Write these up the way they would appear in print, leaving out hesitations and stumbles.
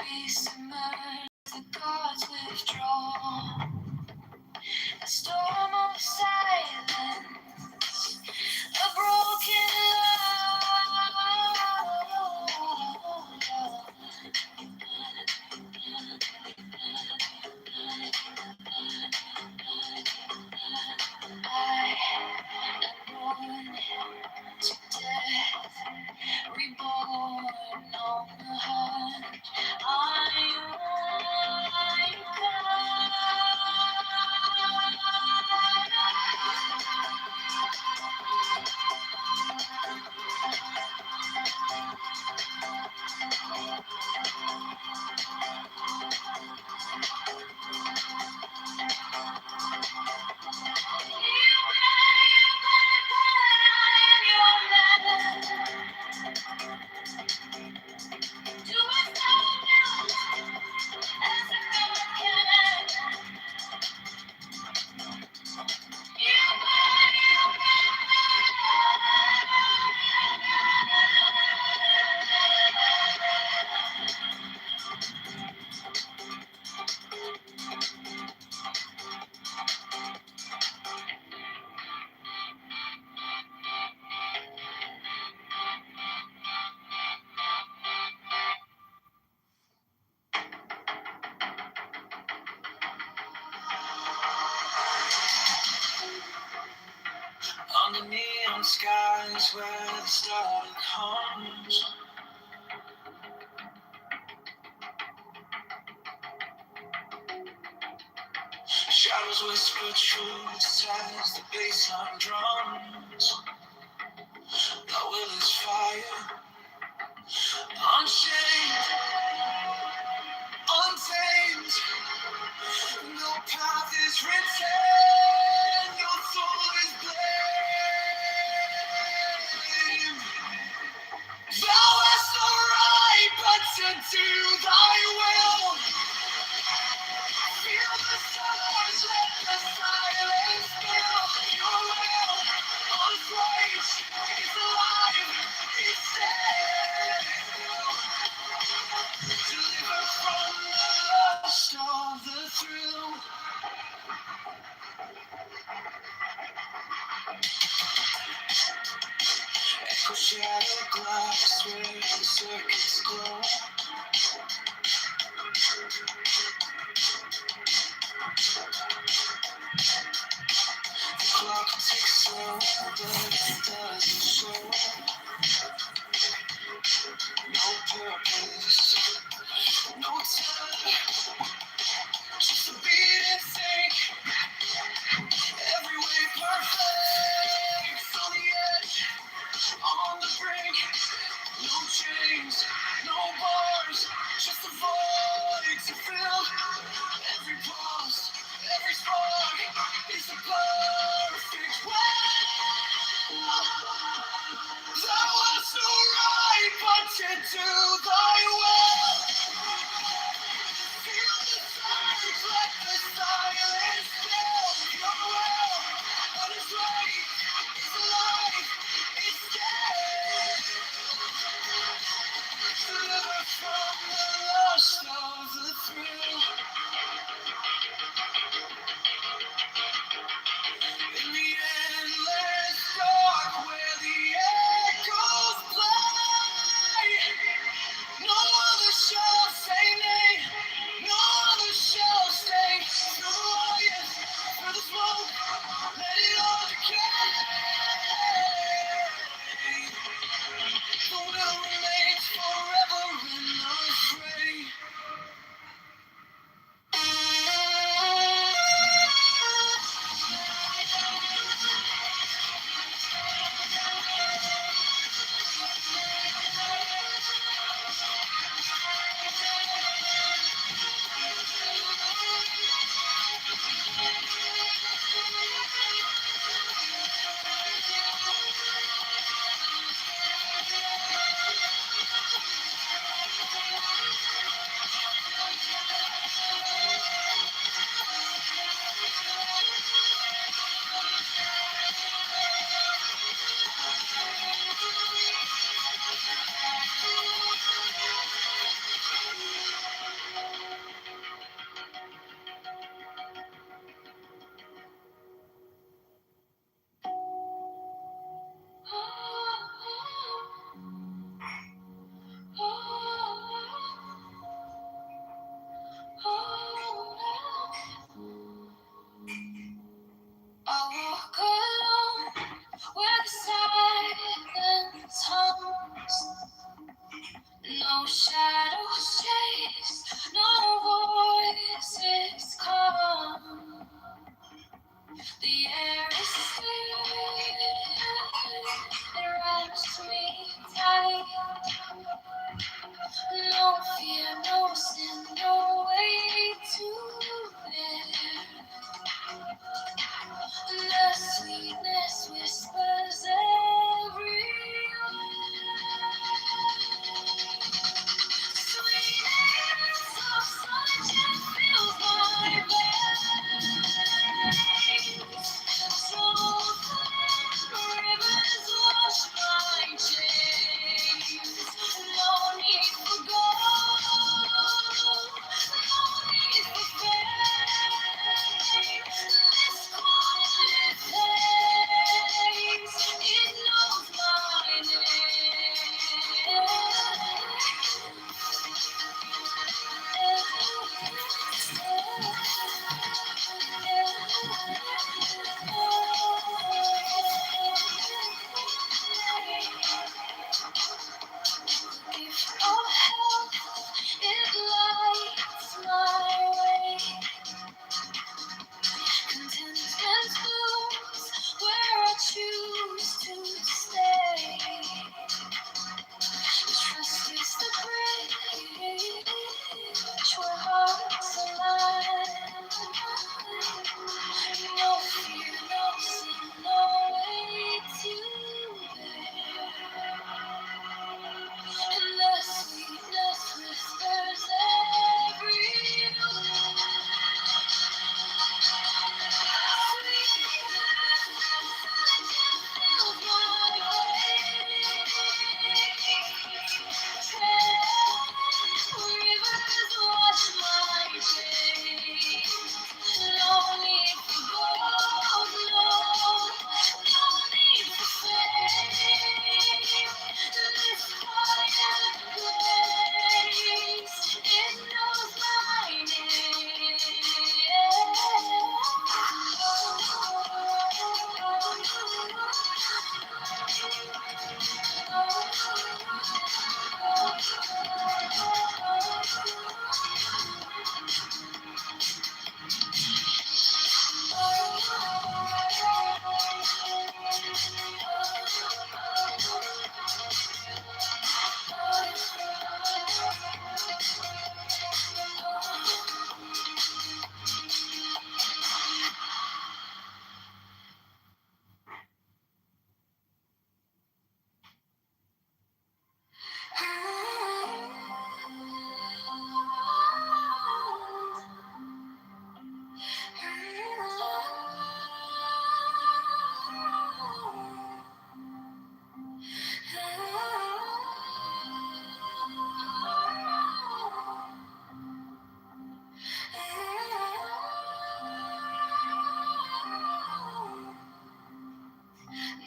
we submerge, the gods withdraw. A storm of silence, a broken love. I am born to death, reborn on the hunt. On the neon skies where the starlight comes, shadows whisper truths as the bassline drums. The will is fire, unchained, untamed. No path is written, your soul is blamed. Thou hast no right but to do thy will. Feel the stars, let the silence fill. Your will, unafraid, is alive, is still. Deliver from the lust of the thrill. Echo shadow glass where the circuits glow. The clock ticks slow, but it doesn't show. No purpose, no time, just a beat and sink. Every way perfect, on the edge, on the brink. No chains, no bars, just a void to fill. Every pulse, every spark is a perfect will. Thou hast no right but to do thy will. Feel the surge, let the silence fill. Your will, what is right, is alive, is dead. Deliver from the lust of the thrill. In the endless dark where the echoes play, no other shall say nay, no other shall stay. Through the light, through the smoke, let it all decay. The will remains forever unafraid. Shadows chase, no voices come. The air is still, it wraps me tight. No fear, no sin, no way to bear. The sweetness whispers everywhere. Sweetness of solitude fills my veins. So rivers wash my chains. No need for gold, no need for fame. This quiet place, it knows my Gift of health, it lights my way. Contentment blooms where I choose to stay. Trust is the bridge where hearts align. No fear, no sin, no way to bear. And the sweetness whispers everywhere. Rivers wash my chains. No need for gold, no need for fame. This quiet place, it knows my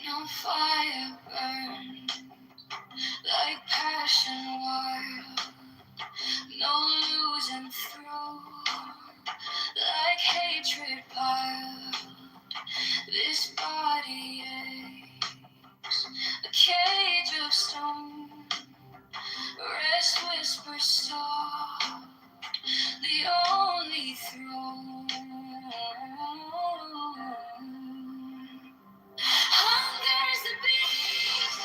No fire burned like passion wild, no losing through like hatred piled. This body aches, a cage of stone, rest whispers soft, the only throne. Hunger's the beast,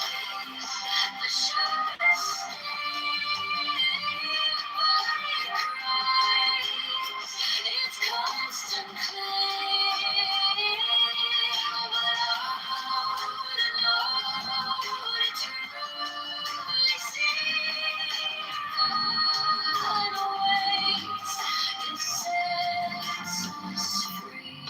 the sharpest sting, body cries, its constant claim. But to truly see, God awaits, it sets us free.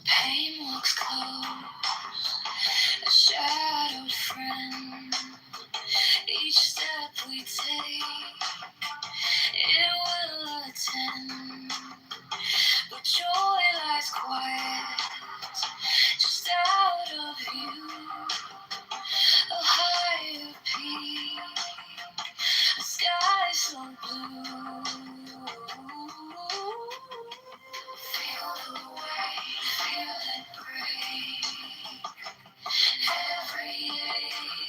Pain walks close, a shadowed friend. Each step we take, it will attend. But joy lies quiet, just out of view. A higher peak, a sky so blue. Feel the weight, feel it break. Every ache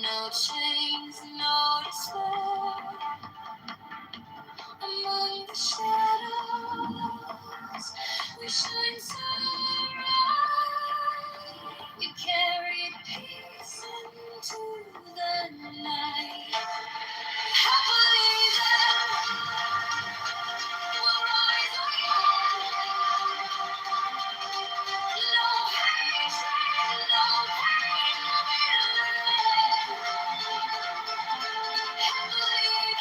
No chains, no despair. Among the shadows, we shine so bright. You carried peace into the night. Happily then, we'll rise again. No hatred, no pain, no bitterness. Happily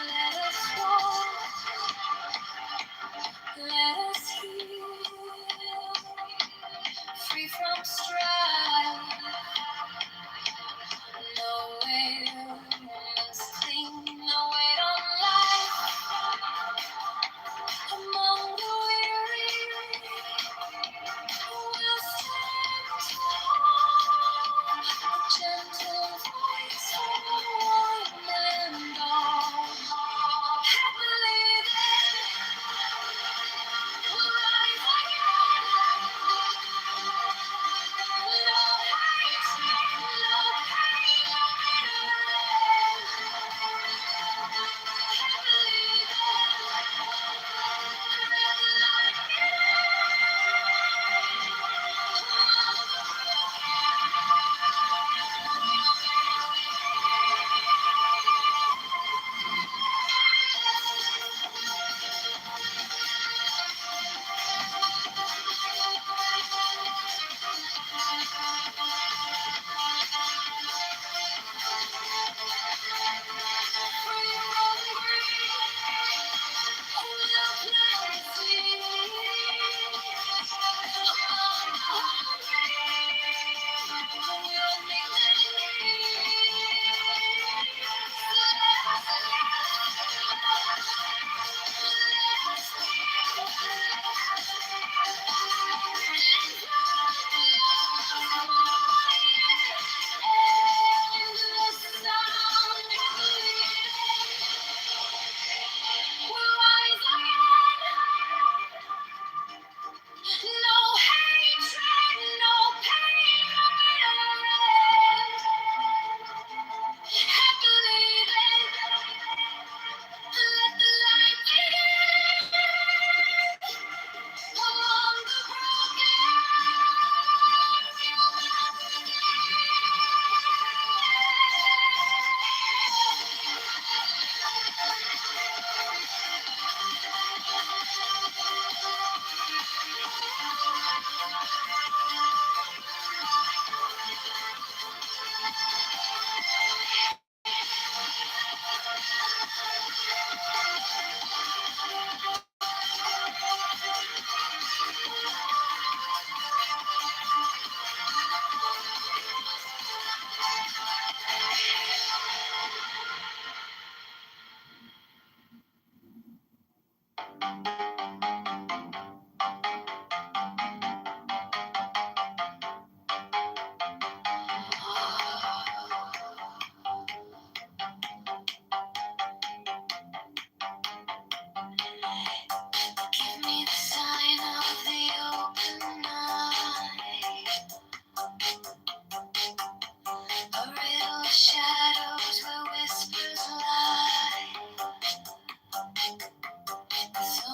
let us walk. Let us heal, free from strife. No wounds cling, no weight on life. Among the weary, we'll stand tall. A gentle voice for one and all. Happily then, we'll rise again. No hatred, no pain, no bitterness. Happily then, let the light no hatred, no pain, no bitterness. Happily then, let the light begin. Among the broken, we will not give me the sign of the open night. A riddle of shadows where whispers lie. So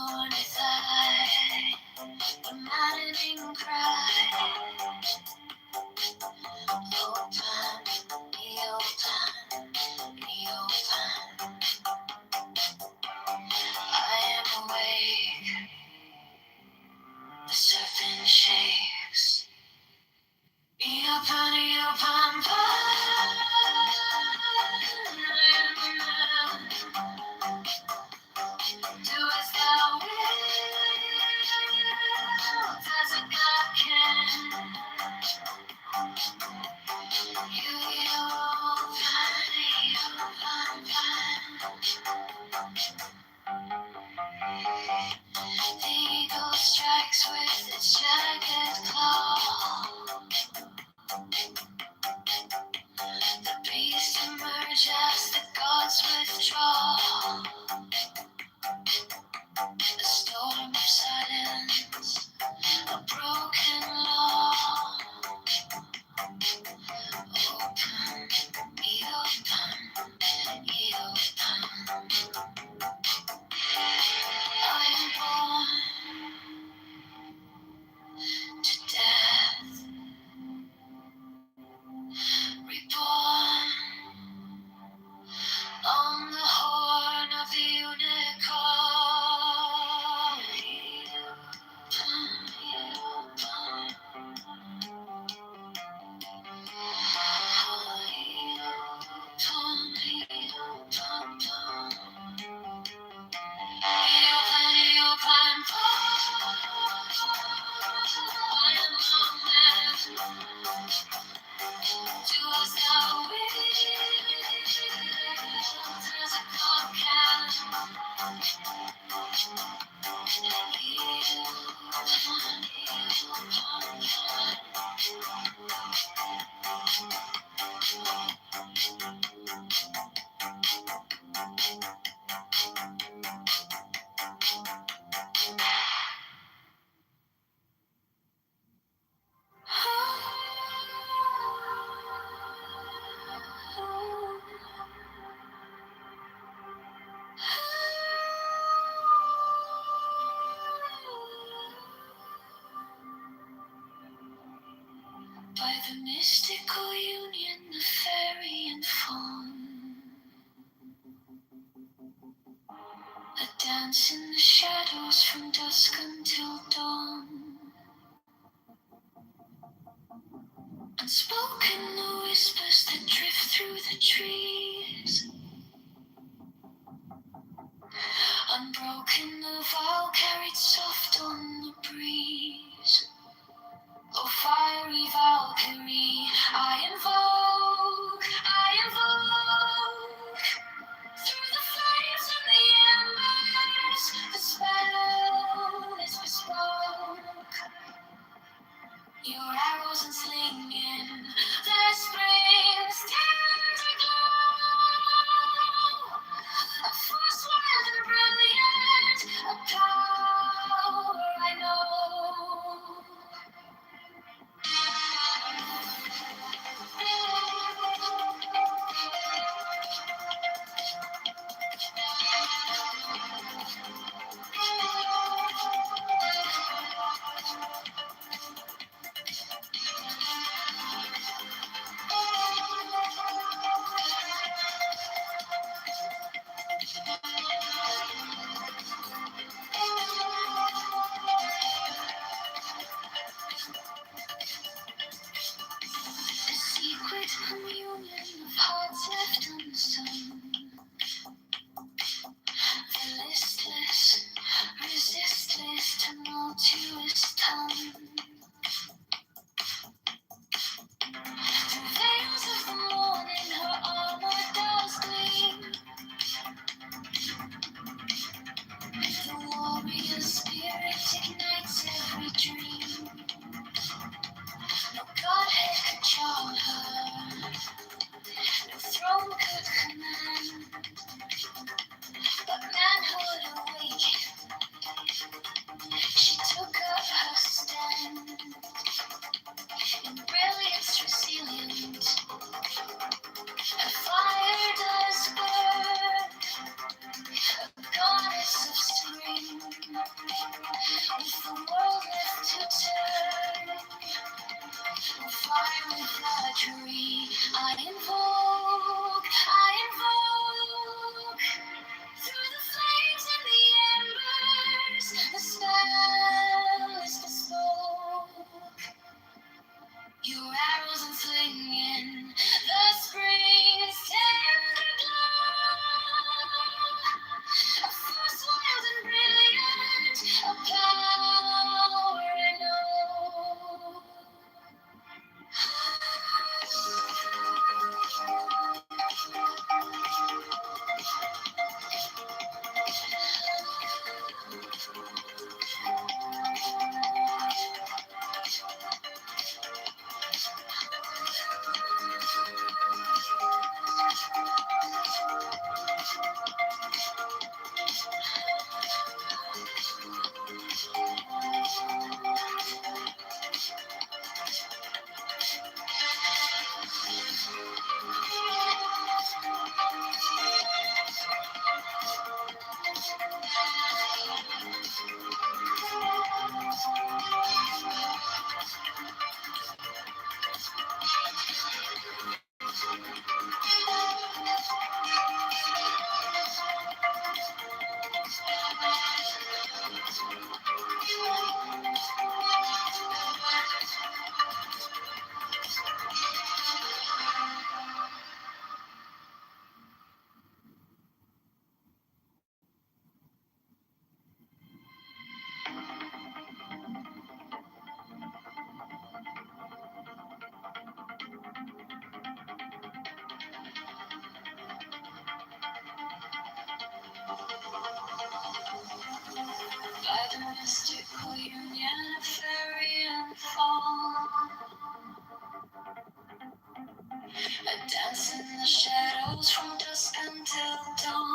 By the mystical union of fairy and fawn, a dance in the shadows from dusk until dawn. Unspoken the whispers that drift through the trees. Unbroken the vow carried soft on the breeze. Oh, fiery Valkyrie, I invoke, through the flames and the embers, the spell is bespoke. Your arrows and slinging, the spring's tender glow. A force wild and brilliant, a power I know. A secret communion of hearts left unsown. The listless, resistless, tumultuous tone. Through veils of the morning, her armor does gleam. The warrior spirit ignites every dream. No godhead could charm her, no throne could command. But manhood awake, she took up her stand. In brilliance resilient, her fire does burn. A goddess of spring, with the world left to turn. A fiery flattery, I invoke, through the flames and the embers, the spell is bespoke. Your arrows and flinging, the spring's tender glow. A force wild and brilliant, a power I know. By the mystical union of fairy and fawn, a dance in the shadows from dusk until dawn.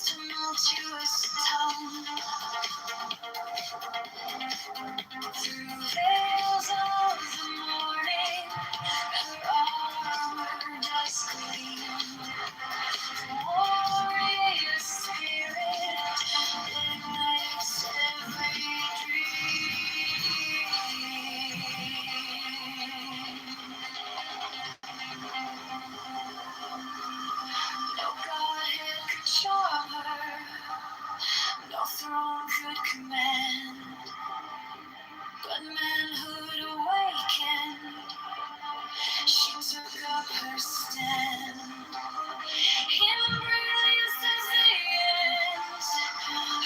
tumultuous tongue through veils of the morning. Her armor does gleam, warrior spirit ignites every dream. No godhead could charm her, no throne could command, but manhood awakened, she took up her stand. In brilliance as the ends,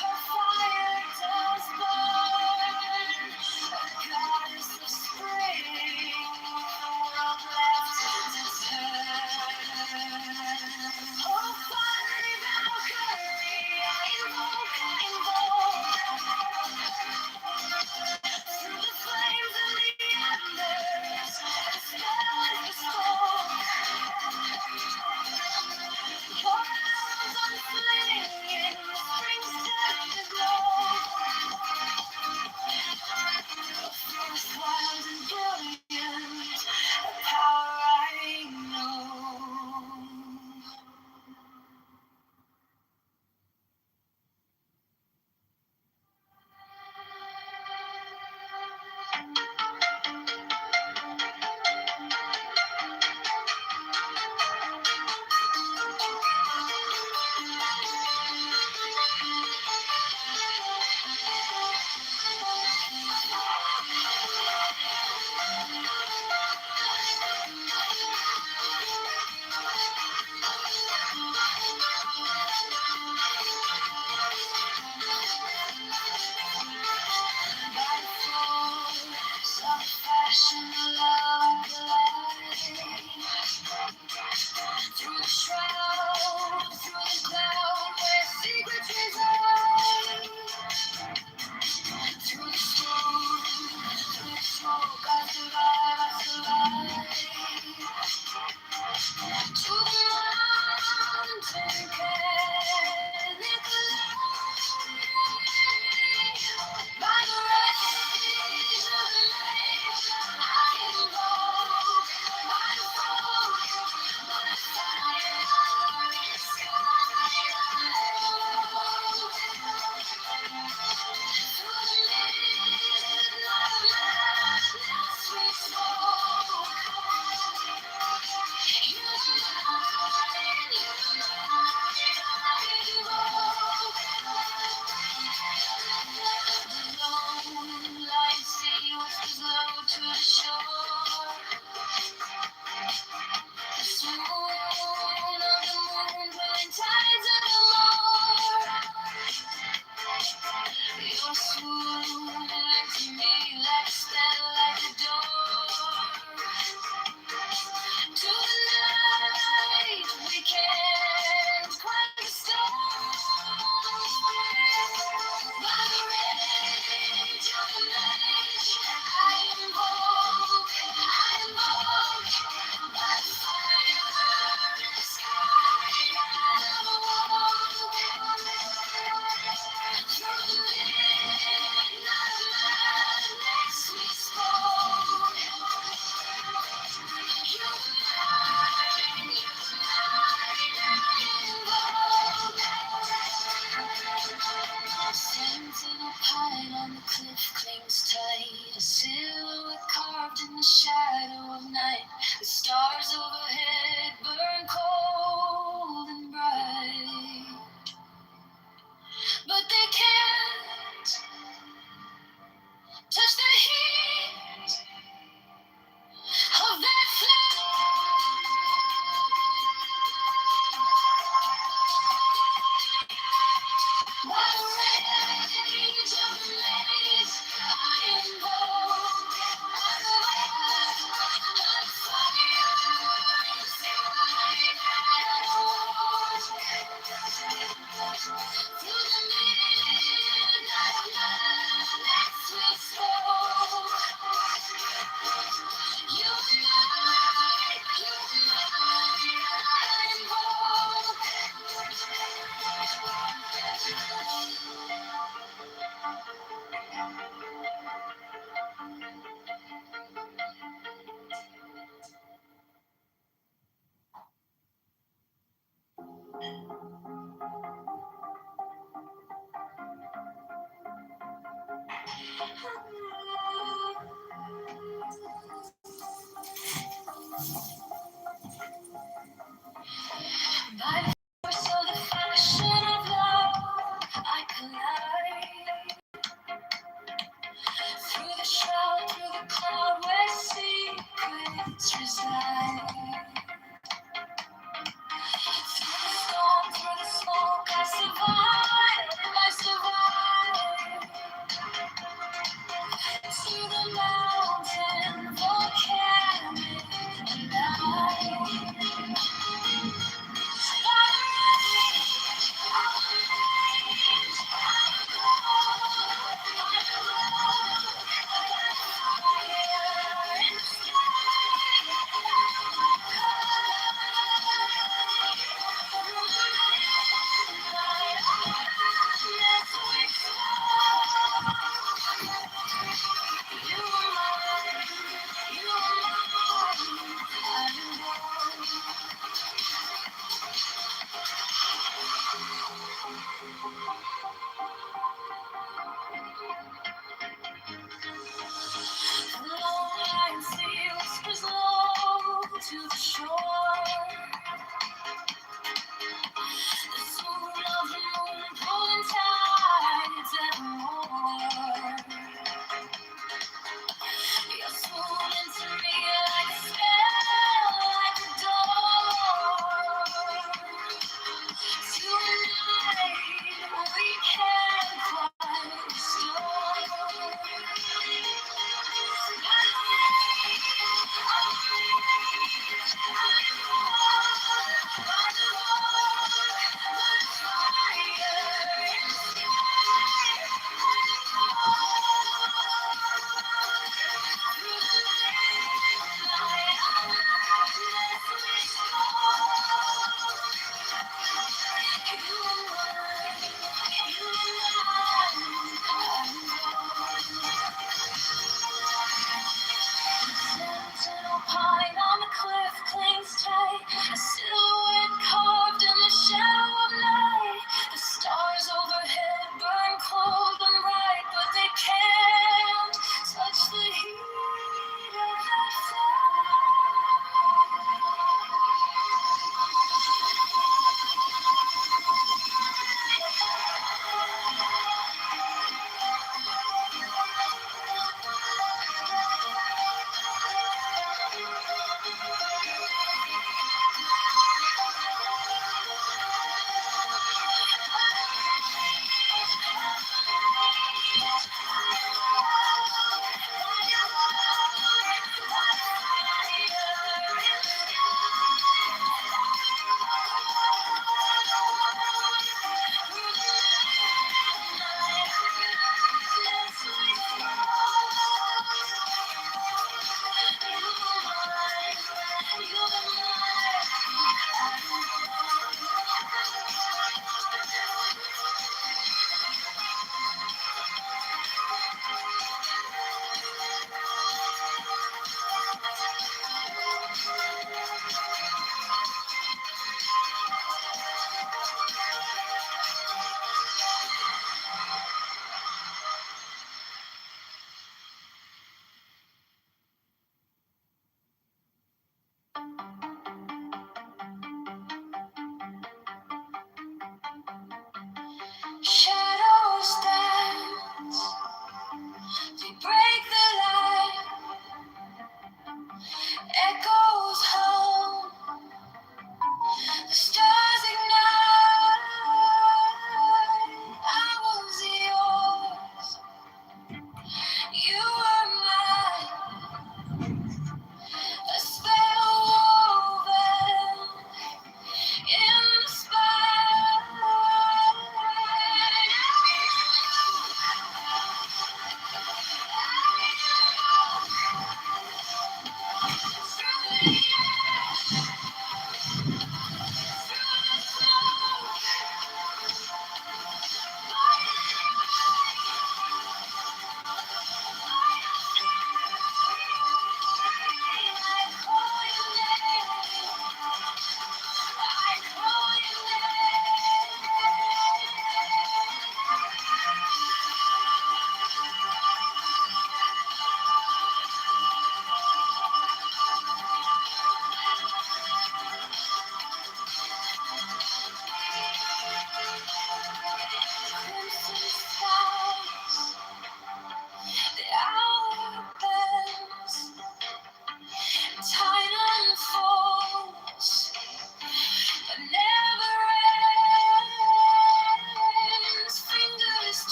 her fire does burn, a goddess of spring, the world left to turn. Oh, fiery Valkyrie, I invoke, through the flames and the embers, a spell is bespoke. Your arrows unflaming, spring's tender glow. A force wild and brilliant, a power I know. By force of fashion, love glide through the shroud, through the cloud, where secrets reside. Through the smoke, I survive. To the mountain panic by the rage of the mage, I invoke my folk, but a fiery sky through the midnight madness we spoke. To the shore, the swoon of the moon, blind tides of the more. Your swoon to me like a spell, like a door. To the night we can't quite the storm. By the rage of the mage, I invoke, by the fire in the sky, I awoke. Through the midnight madness we spoke. Sentinel pine on the cliff clings tight, a silhouette carved in the shadow of night. The stars overhead burn cold and bright, but they can't touch the heat of that flame. By the rage of the maze, I invoke a fire in the sky and a war. Through the midnight madness we spoke. You and I invoke. By the force of the fashion of love, I collide through the shroud, through the cloud where secrets reside. Through the storm, through the smoke, I survive. To the mountain, volcanic light. To the shore, the soul of the moon pulling tides evermore. You're swoon into me like a spell, like a door. Tonight we can't quite restore.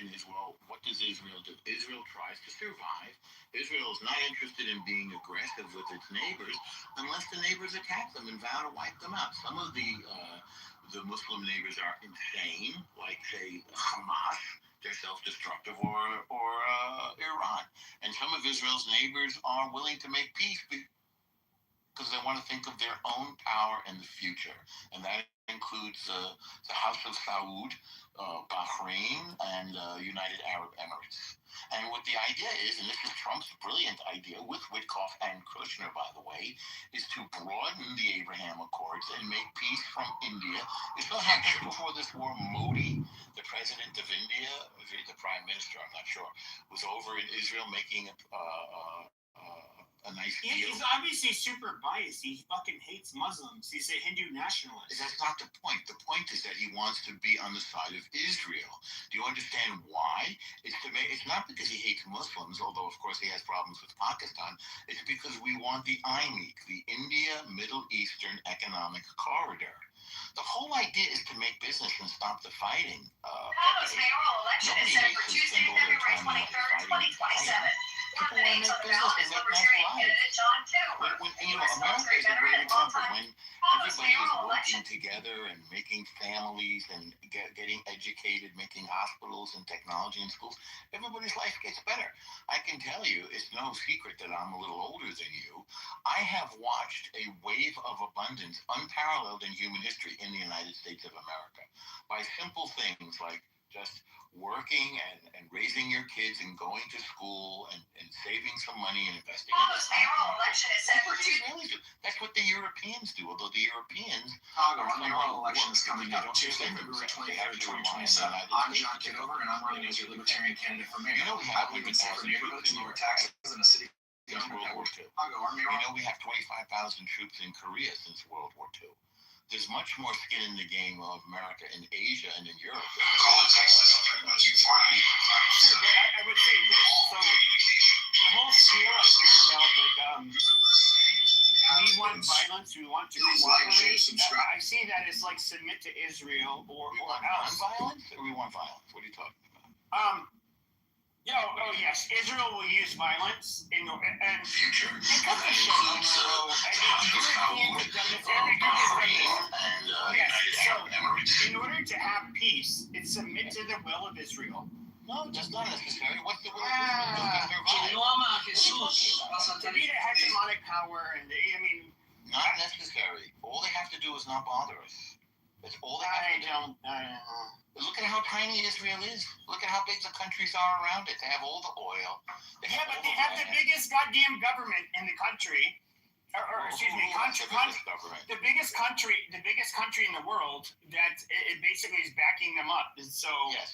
question is, well, what does Israel do? Israel tries to survive. Israel is not interested in being aggressive with its neighbors unless the neighbors attack them and vow to wipe them out. Some of the Muslim neighbors are insane, like, say, Hamas. They're self-destructive, or Iran. And some of Israel's neighbors are willing to make peace because they want to think of their own power in the future. And that includes the House of Saud, Bahrain, and United Arab Emirates. And what the idea is, and this is Trump's brilliant idea with Witkoff and Kushner, by the way, is to broaden the Abraham Accords and make peace from India. You saw how just before this war, Modi, the president of India, the prime minister, I'm not sure, was over in Israel making a nice deal. He's obviously super biased. He fucking hates Muslims. He's a Hindu nationalist. That's not the point. The point is that he wants to be on the side of Israel. Do you understand why? It's not because he hates Muslims, although of course he has problems with Pakistan. It's because we want the IMEC, the India Middle Eastern Economic Corridor. The whole idea is to make business and stop the fighting. Chicago's mayoral election is set for Tuesday, February 23rd, 2027. Candidates on the ballot is Libertarian candidate John Kitover. America is a great example. When everybody is working together and making families and getting educated, making hospitals and technology in schools, everybody's life gets better. I can tell you, it's no secret that I'm a little older than you. I have watched a wave of abundance unparalleled in human history in the United States of America by simple things like just working and raising your kids and going to school and saving some money and investing in the mayoral election is set for Tuesday. That's what the Europeans do, although the Europeans... Chicago's mayoral election is coming up Tuesday, February 23rd, 2027. I'm John Kitover, and I'm running as your Libertarian candidate for mayor. I believe in safer neighborhoods, lower taxes, and a city... Since World War II. We have 25,000 troops in Korea since World War II. There's much more skin in the game of America in Asia and in Europe. Sure, but I would say this. So the whole spiel I hear about, we want violence, we want to cooperate. I see that as like submit to Israel or else. Violence, or we want violence? What are you talking about? Yes, Israel will use violence and future. Because of shit, in order to have peace, it's submit to the will of Israel. No, that's not necessary. What's the will of Israel? To be the hegemonic power, and not necessary. All they have to do is not bother us. That's all they have to do. Look at how tiny Israel is. Look at how big the countries are around it. They have all the oil. They have the biggest goddamn government in the country. The biggest country in the world that it basically is backing them up. So yes.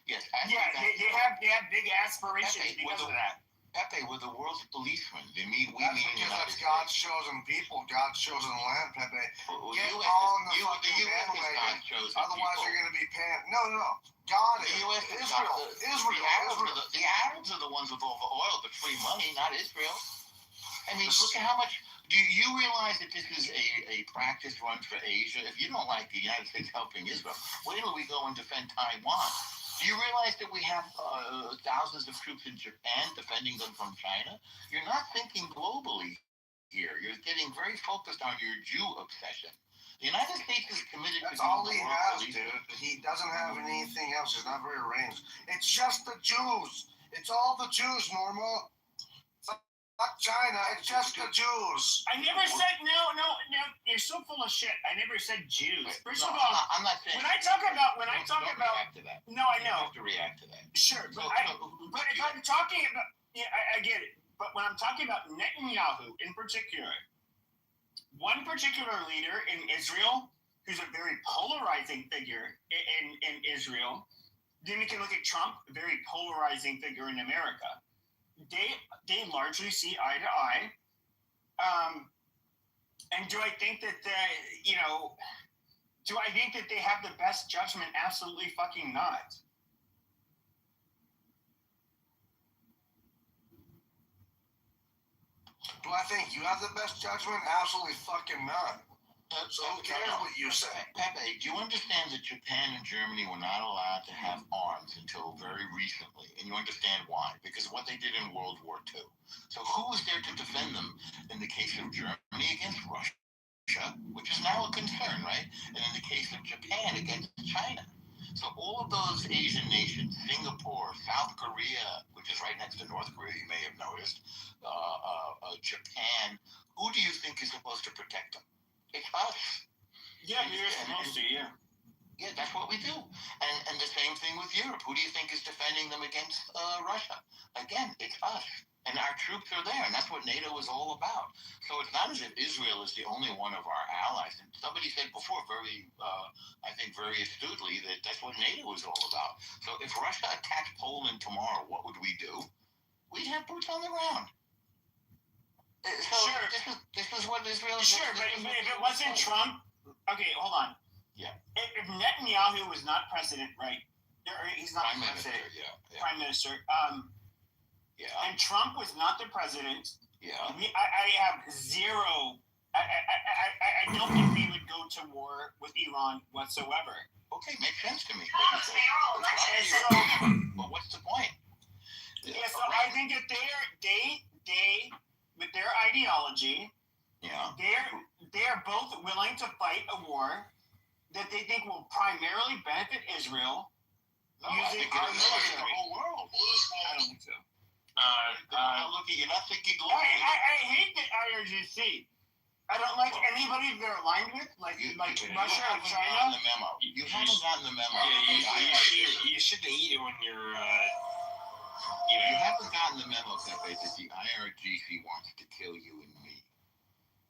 They have big aspirations because of that. Pepe, we're the world's policemen. That's because that's God's chosen people, God's chosen land, Pepe. Get on the fucking bandwagon. Otherwise, you're going to be paying. No. God is Israel. The Arabs are the ones with all the oil, the free money, not Israel. I mean, look at how much. Do you realize that this is a practice run for Asia? If you don't like the United States helping Israel, wait till we go and defend Taiwan. Do you realize that we have thousands of troops in Japan defending them from China? You're not thinking globally here. You're getting very focused on your Jew obsession. The United States is committed to... That's all he has, dude. He doesn't have anything else. He's not very arranged. It's just the Jews. It's all the Jews, Norma. Fuck China. It's just the Jews. I never said no. You're so full of shit. I never said Jews. First of all, I'm not saying. When I talk about, react to that. No, I know. You have to react to that. Sure, but if I'm talking about, I get it. But when I'm talking about Netanyahu in particular, one particular leader in Israel who's a very polarizing figure in Israel. Then you can look at Trump, a very polarizing figure in America. They largely see eye to eye. And do I think that do I think that they have the best judgment? Absolutely fucking not. Do I think you have the best judgment? Absolutely fucking not. So who cares what you say? Pepe, do you understand that Japan and Germany were not allowed to have arms until very recently? And you understand why? Because of what they did in World War II. So who was there to defend them in the case of Germany against Russia, which is now a concern, right? And in the case of Japan against China. So all of those Asian nations, Singapore, South Korea, which is right next to North Korea, you may have noticed, Japan, who do you think is supposed to protect them? It's us. Yeah, you're supposed to, yeah. Yeah, that's what we do. And the same thing with Europe. Who do you think is defending them against Russia? Again, it's us. And our troops are there, and that's what NATO is all about. So it's not as if Israel is the only one of our allies. And somebody said before, I think very astutely, that that's what NATO is all about. So if Russia attacked Poland tomorrow, what would we do? We'd have boots on the ground. So Sure. This is what Israel is. Sure, but if it wasn't Trump, okay, hold on. Yeah. If Netanyahu was not president, right? He's not Prime president. Minister, yeah. Prime Minister. Yeah. And Trump was not the president. Yeah. I have zero. I don't think we would go to war with Iran whatsoever. Okay, makes sense to me. Trump's mayoral election. But what's the point? Yeah, so I think that they with their ideology, Yeah. they're both willing to fight a war that they think will primarily benefit Israel No, I using think our it's the military. whole world. I don't think so. Look, you're not thinking globally. I hate the IRGC. I don't like anybody they're aligned with, like Russia or China. The memo. You haven't gotten the memo. You shouldn't eat it when you're, You haven't gotten the memo, Pepe, that the IRGC wants to kill you and me.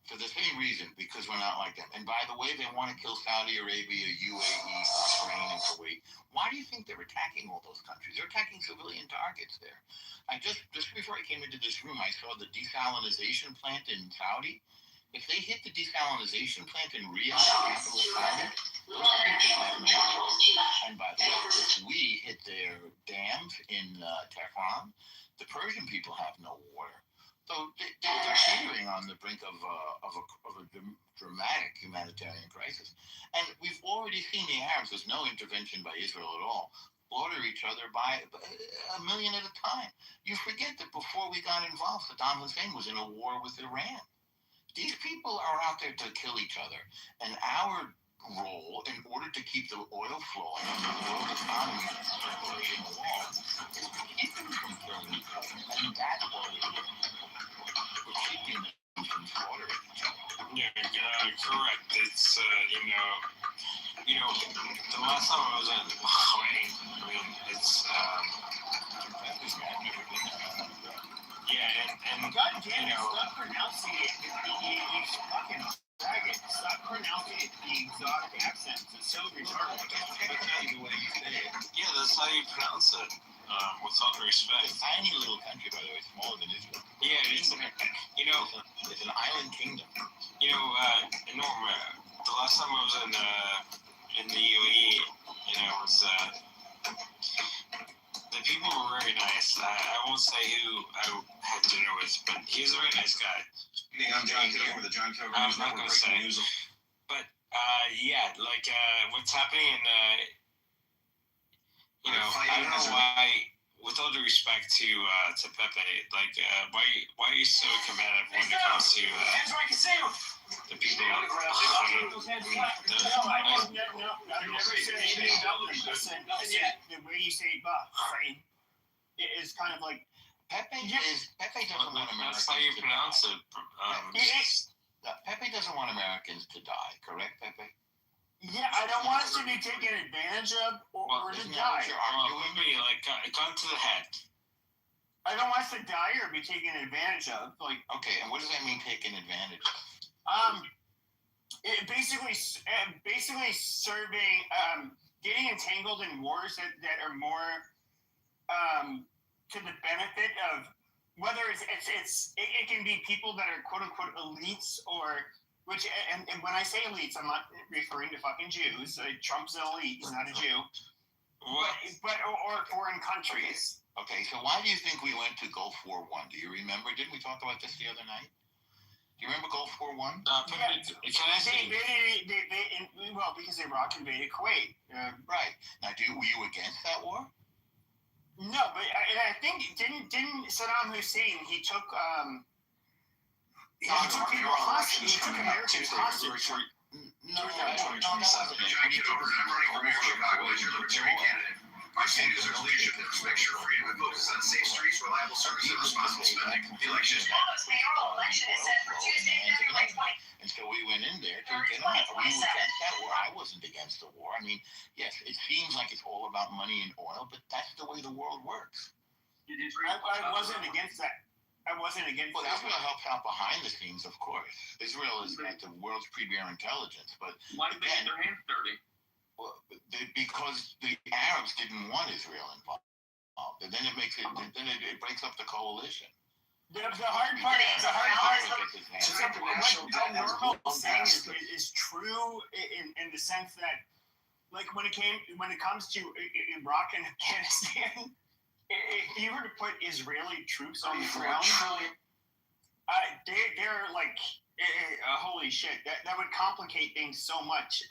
For the same reason, because we're not like them. And by the way, they want to kill Saudi Arabia, UAE, Bahrain, and Kuwait. Why do you think they're attacking all those countries? They're attacking civilian targets there. Just before I came into this room, I saw the desalinization plant in Saudi. If they hit the desalinization plant in Riyadh, the capital of Saudi, those people have no water. And by the way, if we hit their dams in Tehran, the Persian people have no water. So they're teetering on the brink of a dramatic humanitarian crisis. And we've already seen the Arabs, there's no intervention by Israel at all, slaughter each other by 1 million at a time. You forget that before we got involved, Saddam Hussein was in a war with Iran. These people are out there to kill each other. And our role, in order to keep the oil flowing and the world economy circulating along, is to keep them from killing each other. And that's what we're doing. We're keeping them from slaughtering each other. yeah, correct. It's, the last time I was in Bahrain, I mean, it's, yeah, and God damn it, stop pronouncing it. You fucking faggot. Stop pronouncing it the exotic accents. It's so retarded. I can't tell you the way you say it. yeah, that's how you pronounce it, with all due respect. It's a tiny little country, by the way, smaller than Israel. Yeah, it's, It's an island kingdom. Norm, the last time I was in the UAE, it was, the people were very nice. I won't say who I had dinner with, but he was a very nice guy. I'm John Kitover with the John Kitover I'm News not Network gonna say. breaking news. But what's happening in I don't know why. With all due respect to Pepe, why are you so combative when it comes to the people? No, I've never said anything about them. I said the way you say Bahrain is kind of like Pepe doesn't want Americans That's how you to pronounce die. it. Pepe doesn't want Americans to die, correct, Pepe? yeah, I don't want us to be taken advantage of or to isn't that die. what you're Well, arguing? maybe gun to the head. I don't want us to die or be taken advantage of. Like, Okay, and what does that mean, taking advantage of? it basically serving, getting entangled in wars that are more to the benefit of whether it can be people that are quote unquote elites or which and when I say elites, I'm not referring to fucking Jews. Trump's an elite; he's not a Jew. But or foreign countries. Okay, so why do you think we went to Gulf War I? Do you remember? Didn't we talk about this the other night? Do you remember Gulf War I? Can I say? Well, because Iraq invaded Kuwait. Right. Now, were you against that war? No, but I think didn't Saddam Hussein, he took people hostage. He took Americans hostage. No, that wasn't it. John Kitover, I'm running for mayor of Chicago as your libertarian candidate. My stand is there's leadership that respects your freedom and focuses on safe streets, reliable service, and responsible spending. The election is Chicago's mayoral election is set for Tuesday, February 20th. And so we went in there to get on it. Were you against that war? I wasn't against the war. I mean, yes, it seems like it's all about money and oil, but that's the way the world works. I wasn't against that. I wasn't against Well, that. Israel helps out behind the scenes, of course. Israel is like the world's premier intelligence, but why did they get their hands dirty? well, because the Arabs didn't want Israel involved, and then it makes it. Then it breaks up the coalition. The hard part what Normal is saying is true in the sense that, like, when it comes to Iraq and Afghanistan, if you were to put Israeli troops on the ground, they're like, holy shit, that would complicate things so much.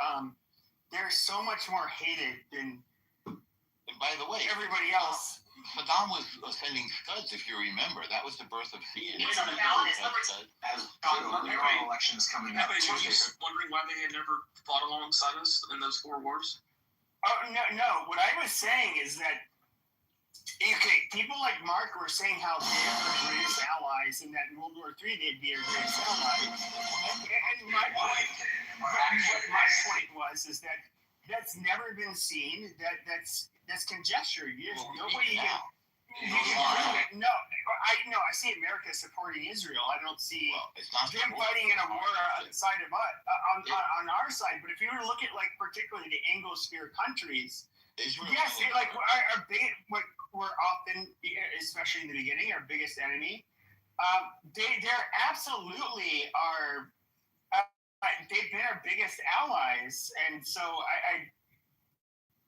They're so much more hated than. And by the way, everybody else. Saddam was sending Scuds, if you remember. That was the birth of CNN. It's on the ballot. It's number As the mayoral election is coming up, Wondering why they had never fought alongside us in those 4 wars? Oh, no. What I was saying is that, okay, people like Mark were saying how they are our greatest allies and that in World War III they'd be our greatest allies. And my point is that that's never been seen. That's conjecture. Nobody can prove it. No, I see America supporting Israel. I don't see them fighting in a war on the side of us, on our side. But if you were to look at, like, particularly the Anglosphere countries, Israel, yes, like our big, what we're often, especially in the beginning, our biggest enemy. They're absolutely our. They've been our biggest allies, and so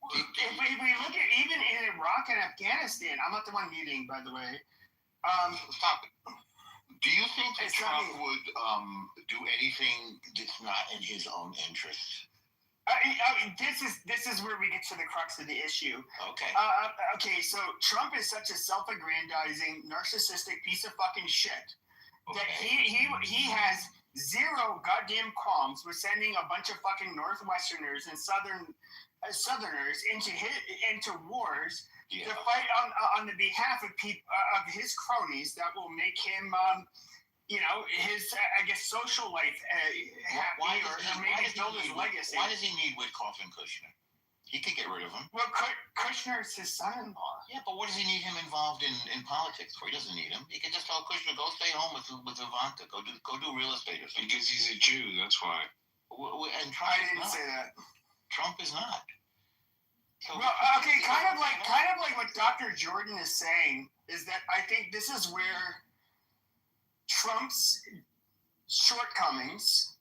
if we look at even in Iraq and Afghanistan, I'm not the one muting, by the way. Stop it. Do you think that Trump would do anything that's not in his own interest? This is where we get to the crux of the issue. Okay. Okay, so Trump is such a self-aggrandizing, narcissistic piece of fucking shit that he has zero goddamn qualms with sending a bunch of fucking Northwesterners and Southerners into wars to fight on the behalf of his cronies that will make him, his social life happy or maybe build his legacy. Why does he need Witkoff and Kushner? He could get rid of him. Well, Kushner's his son-in-law. Yeah, but what does he need him involved in politics for? He doesn't need him. He can just tell Kushner, go stay home with Ivanka. Go do real estate or something. Because he's a Jew, that's why. And Trump I didn't say that. Trump is not. So well, okay, kind of like what Dr. Jordan is saying is that I think this is where Trump's shortcomings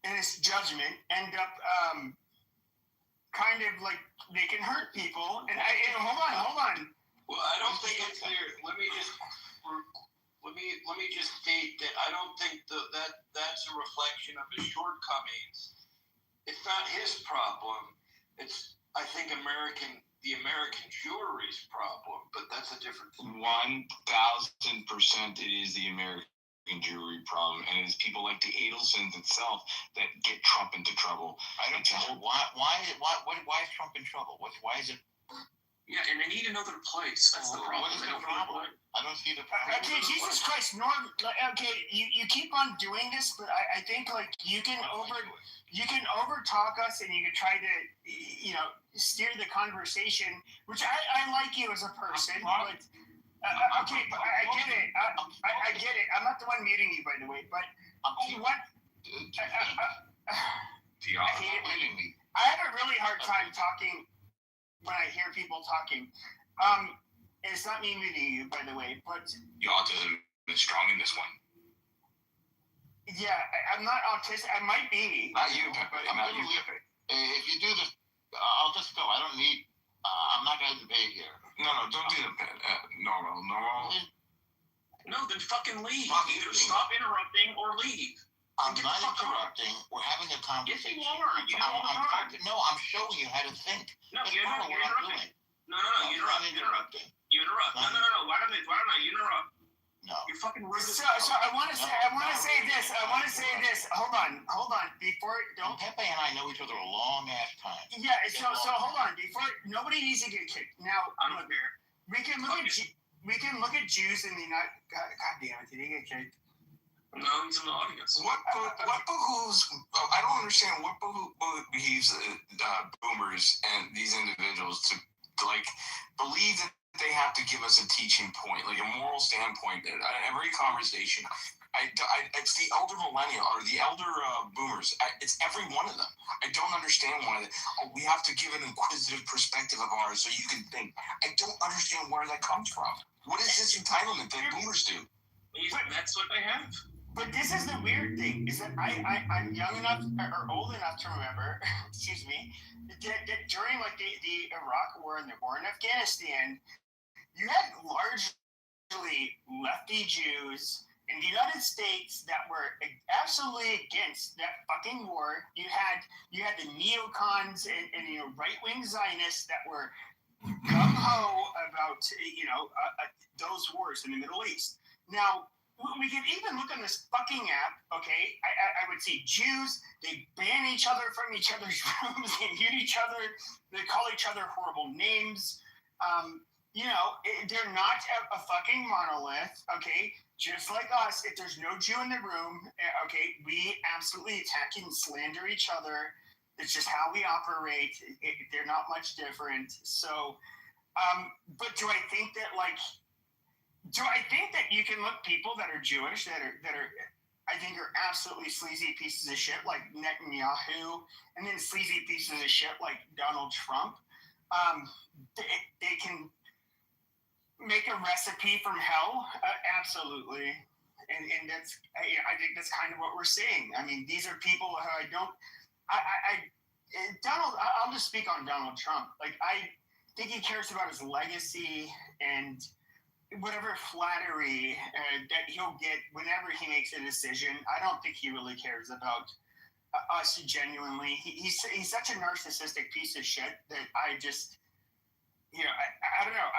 in his judgment end up kind of like they can hurt people. And hold on. Well, I don't think it's clear. Let me just state that I don't think that's a reflection of his shortcomings. It's not his problem. It's, I think, the American jury's problem, but that's a different thing. 1,000% it is the American jury problem, and it's people like the Adelsons itself that get Trump into trouble. I don't know why is Trump in trouble? Why is it? Yeah, and they need another place. That's the problem. What is the problem? I don't see the problem. Okay, Jesus Christ, Norm. Okay, you keep on doing this, but I think like you can overtalk us and you can try to steer the conversation, which I like you as a person, but okay, but I get it. I get it. I'm not the one muting you, by the way, but what? I have a really hard time talking when I hear people talking. It's not me muting you, by the way, but The autism is strong in this one. yeah, I'm not autistic. I might be. Not you, Pepe. Not you, Pepe. If you do this, I'll just go. I don't need. I'm not going to debate here. No, don't do the normal. No, then fucking leave. Stop Either eating. stop interrupting or leave. I'm Get the not fuck on. interrupting. We're having a conversation. Yes, you are. You know all the time. I'm showing you how to think. No, That's you're part not. of You're what I'm interrupting. doing. No, I'm you interrupt. not You interrupt. interrupting. You interrupt. No. Why don't you interrupt? No. You're fucking rude. So I want to say this. Hold on. Before don't. Pepe and I know each other a long ass time. Yeah. So hold on. Before nobody needs to get kicked. Now I don't care. we can look at Jews in the United. God damn it! Did he get kicked? No, he's in the audience. What behooves? I don't understand what behooves boomers and these individuals to like believe that they have to give us a teaching point, like a moral standpoint. That every conversation, it's the elder millennial or the elder boomers. It's every one of them. I don't understand why we have to give an inquisitive perspective of ours so you can think. I don't understand where that comes from. What is this entitlement that boomers do? That's what they have. But this is the weird thing, is that I'm young enough or old enough to remember, excuse me, that during like the Iraq War and the war in Afghanistan, you had largely lefty Jews in the United States that were absolutely against that fucking war. You had the neocons and right-wing Zionists that were gung-ho about those wars in the Middle East. Now, we can even look on this fucking app, okay? I would see Jews, they ban each other from each other's rooms, they mute each other, they call each other horrible names. They're not a fucking monolith, okay? Just like us, if there's no Jew in the room, okay, we absolutely attack and slander each other. It's just how we operate. They're not much different. So, but do I think that you can look people that are Jewish that are I think are absolutely sleazy pieces of shit like Netanyahu, and then sleazy pieces of shit like Donald Trump. They can make a recipe from hell, absolutely, and that's I think that's kind of what we're seeing. I mean, these are people who I'll just speak on Donald Trump. Like, I think he cares about his legacy and whatever flattery that he'll get whenever he makes a decision. I don't think he really cares about us genuinely. He's such a narcissistic piece of shit that I just, I don't know.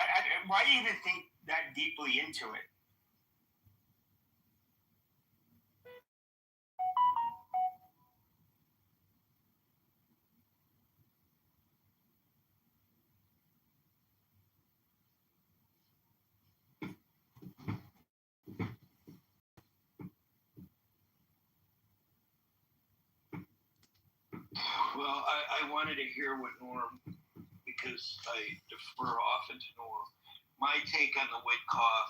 Why do you even think that deeply into it? Well, I wanted to hear what Norm, because I defer often to Norm. My take on the Witkoff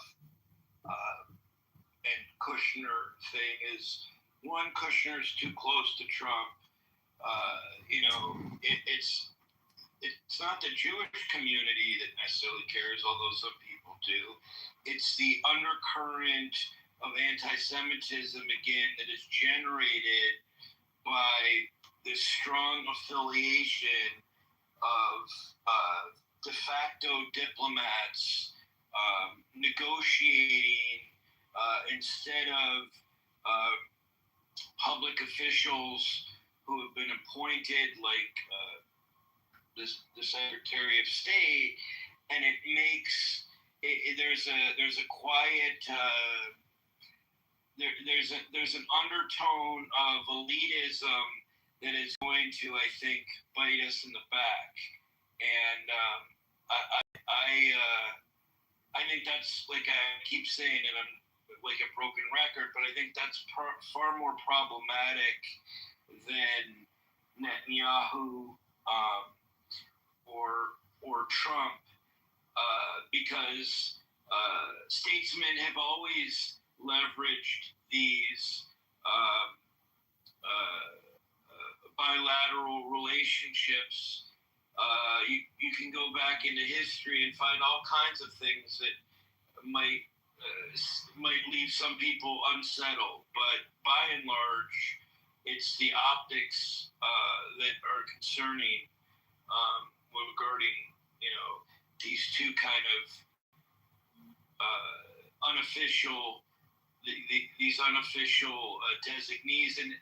and Kushner thing is, one, Kushner's too close to Trump. It's not the Jewish community that necessarily cares, although some people do. It's the undercurrent of anti-Semitism, again, that is generated by this strong affiliation of de facto diplomats negotiating instead of public officials who have been appointed, like the Secretary of State, and it makes there's a quiet there's an undertone of elitism that is going to, I think, bite us in the back, and I think that's, like I keep saying, and I'm like a broken record, but I think that's far more problematic than Netanyahu or Trump, because statesmen have always leveraged these bilateral relationships. You can go back into history and find all kinds of things that might leave some people unsettled, but by and large, it's the optics that are concerning regarding these two kind of unofficial these unofficial designees, and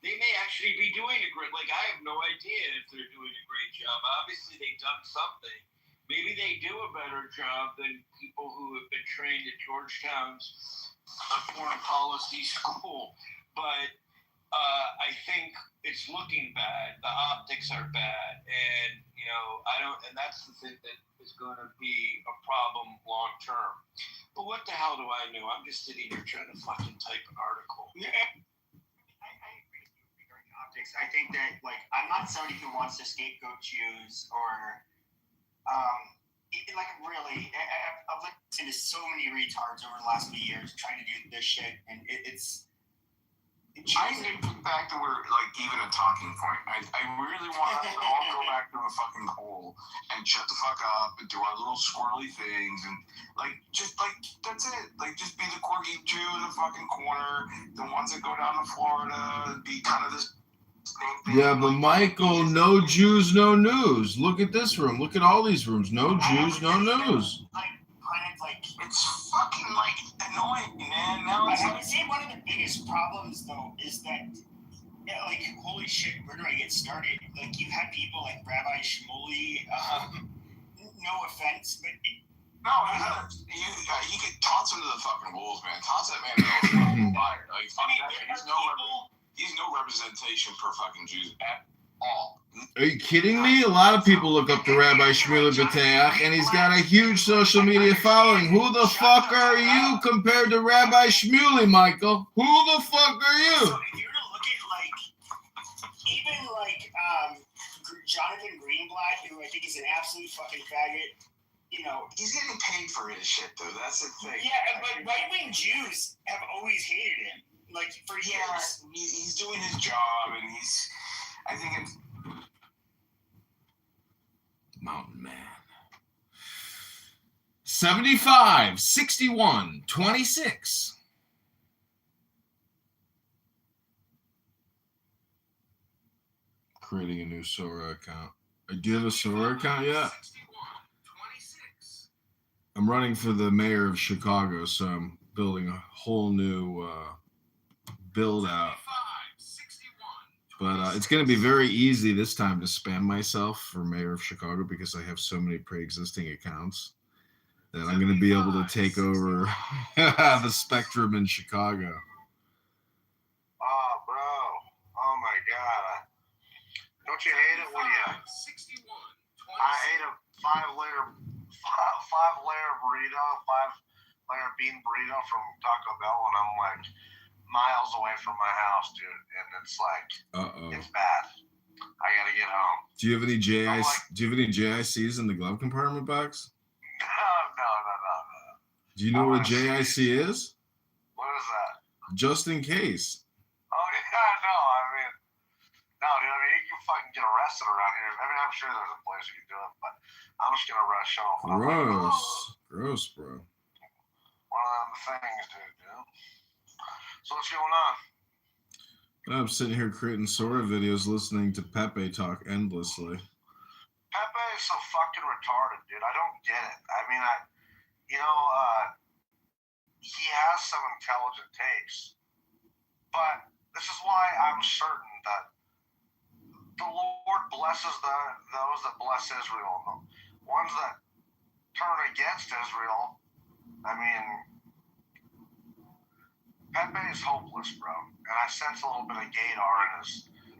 they may actually be doing a great. Like, I have no idea if they're doing a great job. Obviously, they've done something. Maybe they do a better job than people who have been trained at Georgetown's foreign policy school. But I think it's looking bad. The optics are bad, and and that's the thing that is going to be a problem long term. But what the hell do I know? I'm just sitting here trying to fucking type an article. Yeah. I agree with you regarding optics. I think that, like, I'm not somebody who wants to scapegoat Jews or, really, I've listened to so many retards over the last few years trying to do this shit, and it's. I think back to where, like, even a talking point. I really want to all go back to a fucking hole and shut the fuck up and do our little squirrely things and, that's it. Like, just be the quirky Jew in the fucking corner, the ones that go down to Florida, be kind of this thing. Yeah, but Michael, no Jews, no news. Look at this room. Look at all these rooms. No Jews, no news. It's fucking, annoying, man. Now it's I would say one of the biggest problems, though, is that, holy shit, where do I get started? Like, you had people like Rabbi Shmuley, no offense, but... he could toss him to the fucking wolves, man. Toss that man to the fucking fire. Like, fuck that. He's no representation for fucking Jews at all. Are you kidding me? A lot of people look up to Rabbi Shmuley Bateach, and he's got a huge social media following. Who the fuck are you compared to Rabbi Shmuley, Michael? Who the fuck are you? So if you were to look at, even Jonathan Greenblatt, who I think is an absolute fucking faggot, He's getting paid for his shit, though. That's the thing. Yeah, but right-wing Jews have always hated him, for years. Yeah, he's doing his job, and I think it's... Mountain Man. 75, 61, 26. Creating a new Sora account. Do you have a Sora account yet? I'm running for the mayor of Chicago, so I'm building a whole new build out. But it's going to be very easy this time to spam myself for mayor of Chicago because I have so many pre-existing accounts that I'm going to be able to take over the spectrum in Chicago. Oh, bro. Oh, my God. Don't you hate it when I ate a five-layer burrito, 5-layer bean burrito from Taco Bell, and I'm like miles away from my house, dude, and it's like, it's bad. I gotta get home. Do you have any JICs in the glove compartment box? No. Do you know what a JIC is? What is that? Just in case. Oh, yeah, no, dude, you can fucking get arrested around here. I'm sure there's a place you can do it, but I'm just gonna rush home. Gross, bro. One of them things, dude. So what's going on? I'm sitting here creating Sora videos, listening to Pepe talk endlessly. Pepe is so fucking retarded, dude. I don't get it. He has some intelligent takes, but this is why I'm certain that the Lord blesses those that bless Israel. The ones that turn against Israel, Pepe is hopeless, bro. And I sense a little bit of gaydar in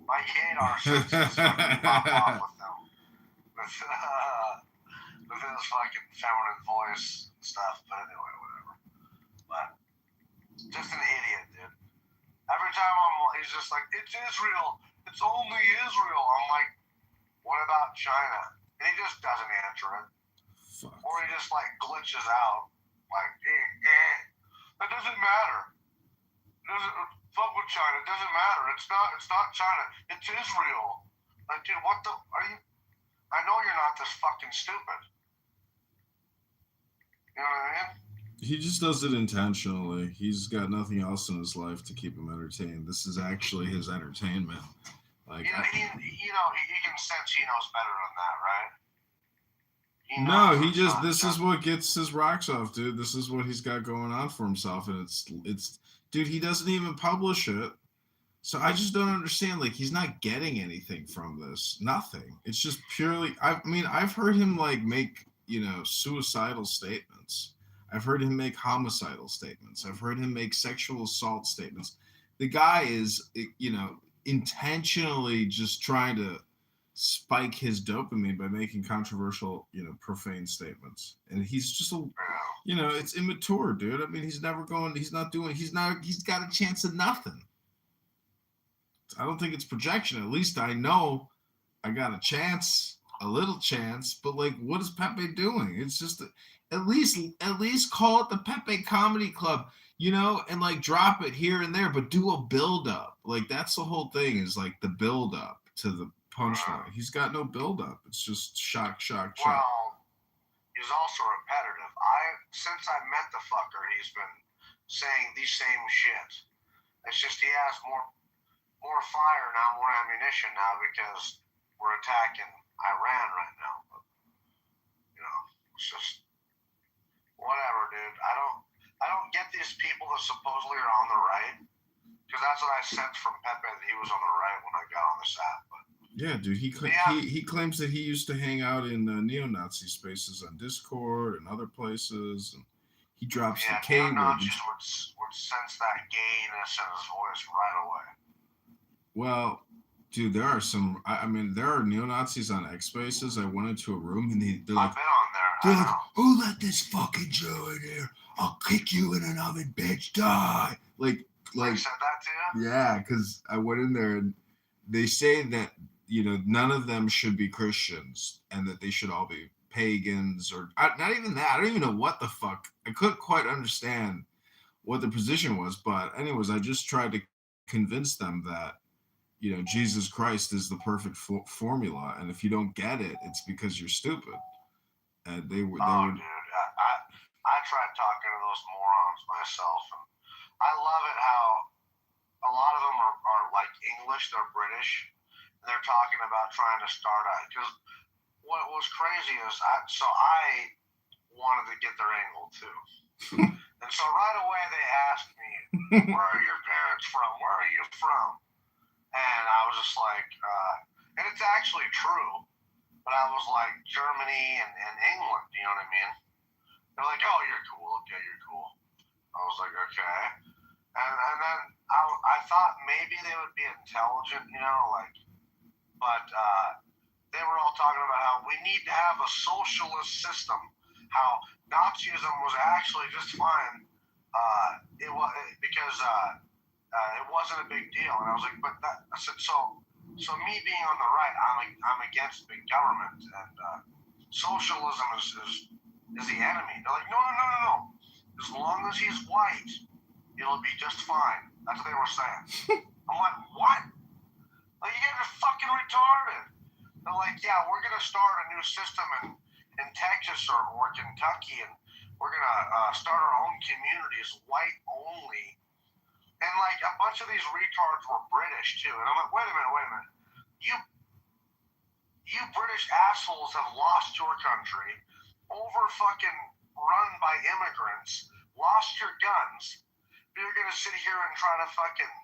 my gaydar senses pop off with him. With his fucking feminine voice and stuff. But anyway, whatever. But just an idiot, dude. Every time he's just like, it's Israel. It's only Israel. I'm like, what about China? And he just doesn't answer it. Fuck. Or he just glitches out. That doesn't matter. Fuck with China. It doesn't matter. It's not China. It's Israel. Dude, what the are you? I know you're not this fucking stupid. You know what I mean? He just does it intentionally. He's got nothing else in his life to keep him entertained. This is actually his entertainment. You can sense he knows better than that, right? No, he just this is what gets his rocks off, dude. This is what he's got going on for himself, and it's dude, he doesn't even publish it. So I just don't understand. Like he's not getting anything from this. Nothing. It's just purely. I mean, I've heard him like make suicidal statements. I've heard him make homicidal statements. I've heard him make sexual assault statements. The guy is intentionally just trying to spike his dopamine by making controversial, profane statements. And he's just it's immature, dude. I mean, he's got a chance at nothing. I don't think it's projection. At least I know I got a little chance. But like, what is Pepe doing? It's just at least call it the Pepe Comedy Club, and like drop it here and there, but do a build up. Like that's the whole thing is like the build up to the punchline. He's got no build up. It's just shock. Well, he's also repetitive. Since I met the fucker, he's been saying the same shit. It's just he has more fire now, more ammunition now because we're attacking Iran right now. But, it's just whatever, dude. I don't get these people that supposedly are on the right because that's what I sensed from Pepe that he was on the right when I got on this app. But yeah, dude, he claims that he used to hang out in neo-Nazi spaces on Discord and other places, and he drops the K word. Neo-Nazis would sense that gayness in his voice right away. Well, dude, there are some. There are neo-Nazis on X Spaces. I went into a room and they're like, I've been on there. They're like, who let this fucking Joe in here? I'll kick you in an oven, bitch. Die. Like. They said that to you? Yeah, because I went in there and they say that none of them should be Christians and that they should all be pagans or not even that. I don't even know what the fuck. I couldn't quite understand what the position was, but anyways, I just tried to convince them that. Jesus Christ is the perfect formula, and if you don't get it, it's because you're stupid. And dude, I tried talking to those morons myself, and I love it how a lot of them are like English, they're British, and they're talking about trying to start out. Because what was crazy is, I wanted to get their angle too. And so right away they asked me, where are your parents from? Where are you from? And I was just like, and it's actually true, but I was like Germany and England, you know what I mean? They're like, oh, you're cool. Okay, you're cool. I was like, okay. And then I thought maybe they would be intelligent, but they were all talking about how we need to have a socialist system, how Nazism was actually just fine. Because it wasn't a big deal, and I was like, I said, so me being on the right, I'm against big government, and socialism is the enemy. They're like, no. As long as he's white, it'll be just fine. That's what they were saying. I'm like, what? Like, you guys are fucking retarded. They're like, yeah, we're gonna start a new system in Texas or Kentucky, and we're gonna start our own communities, white only. And like a bunch of these retards were British too. And I'm like, wait a minute. You British assholes have lost your country, fucking run by immigrants, lost your guns. You're gonna sit here and try to fucking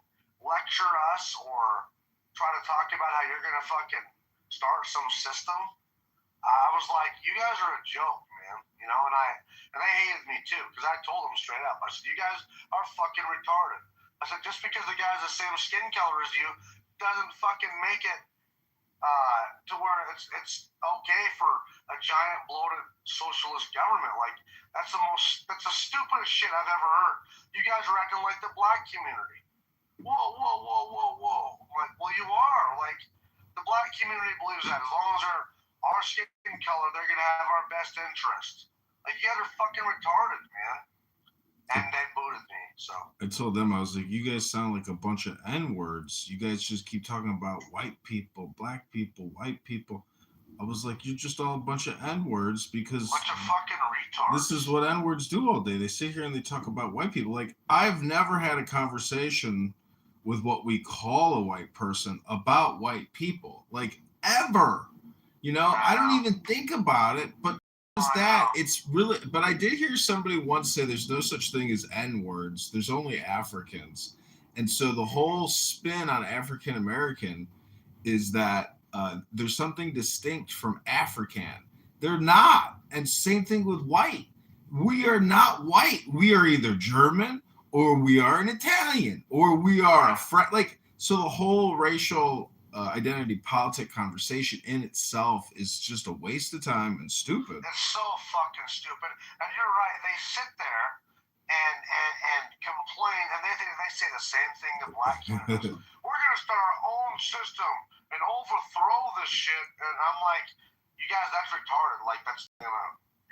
lecture us or try to talk about how you're gonna fucking start some system. I was like, you guys are a joke, man. And they hated me too, because I told them straight up. I said, you guys are fucking retarded. I said, just because the guy's the same skin color as you doesn't fucking make it to where it's okay for a giant bloated socialist government. Like, that's the stupidest shit I've ever heard. You guys are acting like the black community. Whoa. I'm like, well, you are. Like, the black community believes that as long as they're our skin color, they're gonna have our best interest. Like, you guys are fucking retarded, man. And they booted me. So I told them, I was like, you guys sound like a bunch of N-words. You guys just keep talking about white people, black people, white people. I was like, you're just all a bunch of N-words because bunch of fucking retards. This is what N-words do all day. They sit here and they talk about white people. Like, I've never had a conversation with what we call a white person about white people. Like, ever. I don't even think about it, but that, it's really, but I did hear somebody once say there's no such thing as N-words, there's only Africans. And so the whole spin on African American is that there's something distinct from African. They're not. And same thing with white. We are not white. We are either German or we are an Italian or we are a like, so the whole racial identity politic conversation in itself is just a waste of time and stupid. It's so fucking stupid. And you're right. They sit there and complain, and they say the same thing to black communities. We're gonna start our own system and overthrow this shit. And I'm like, you guys, that's retarded. Like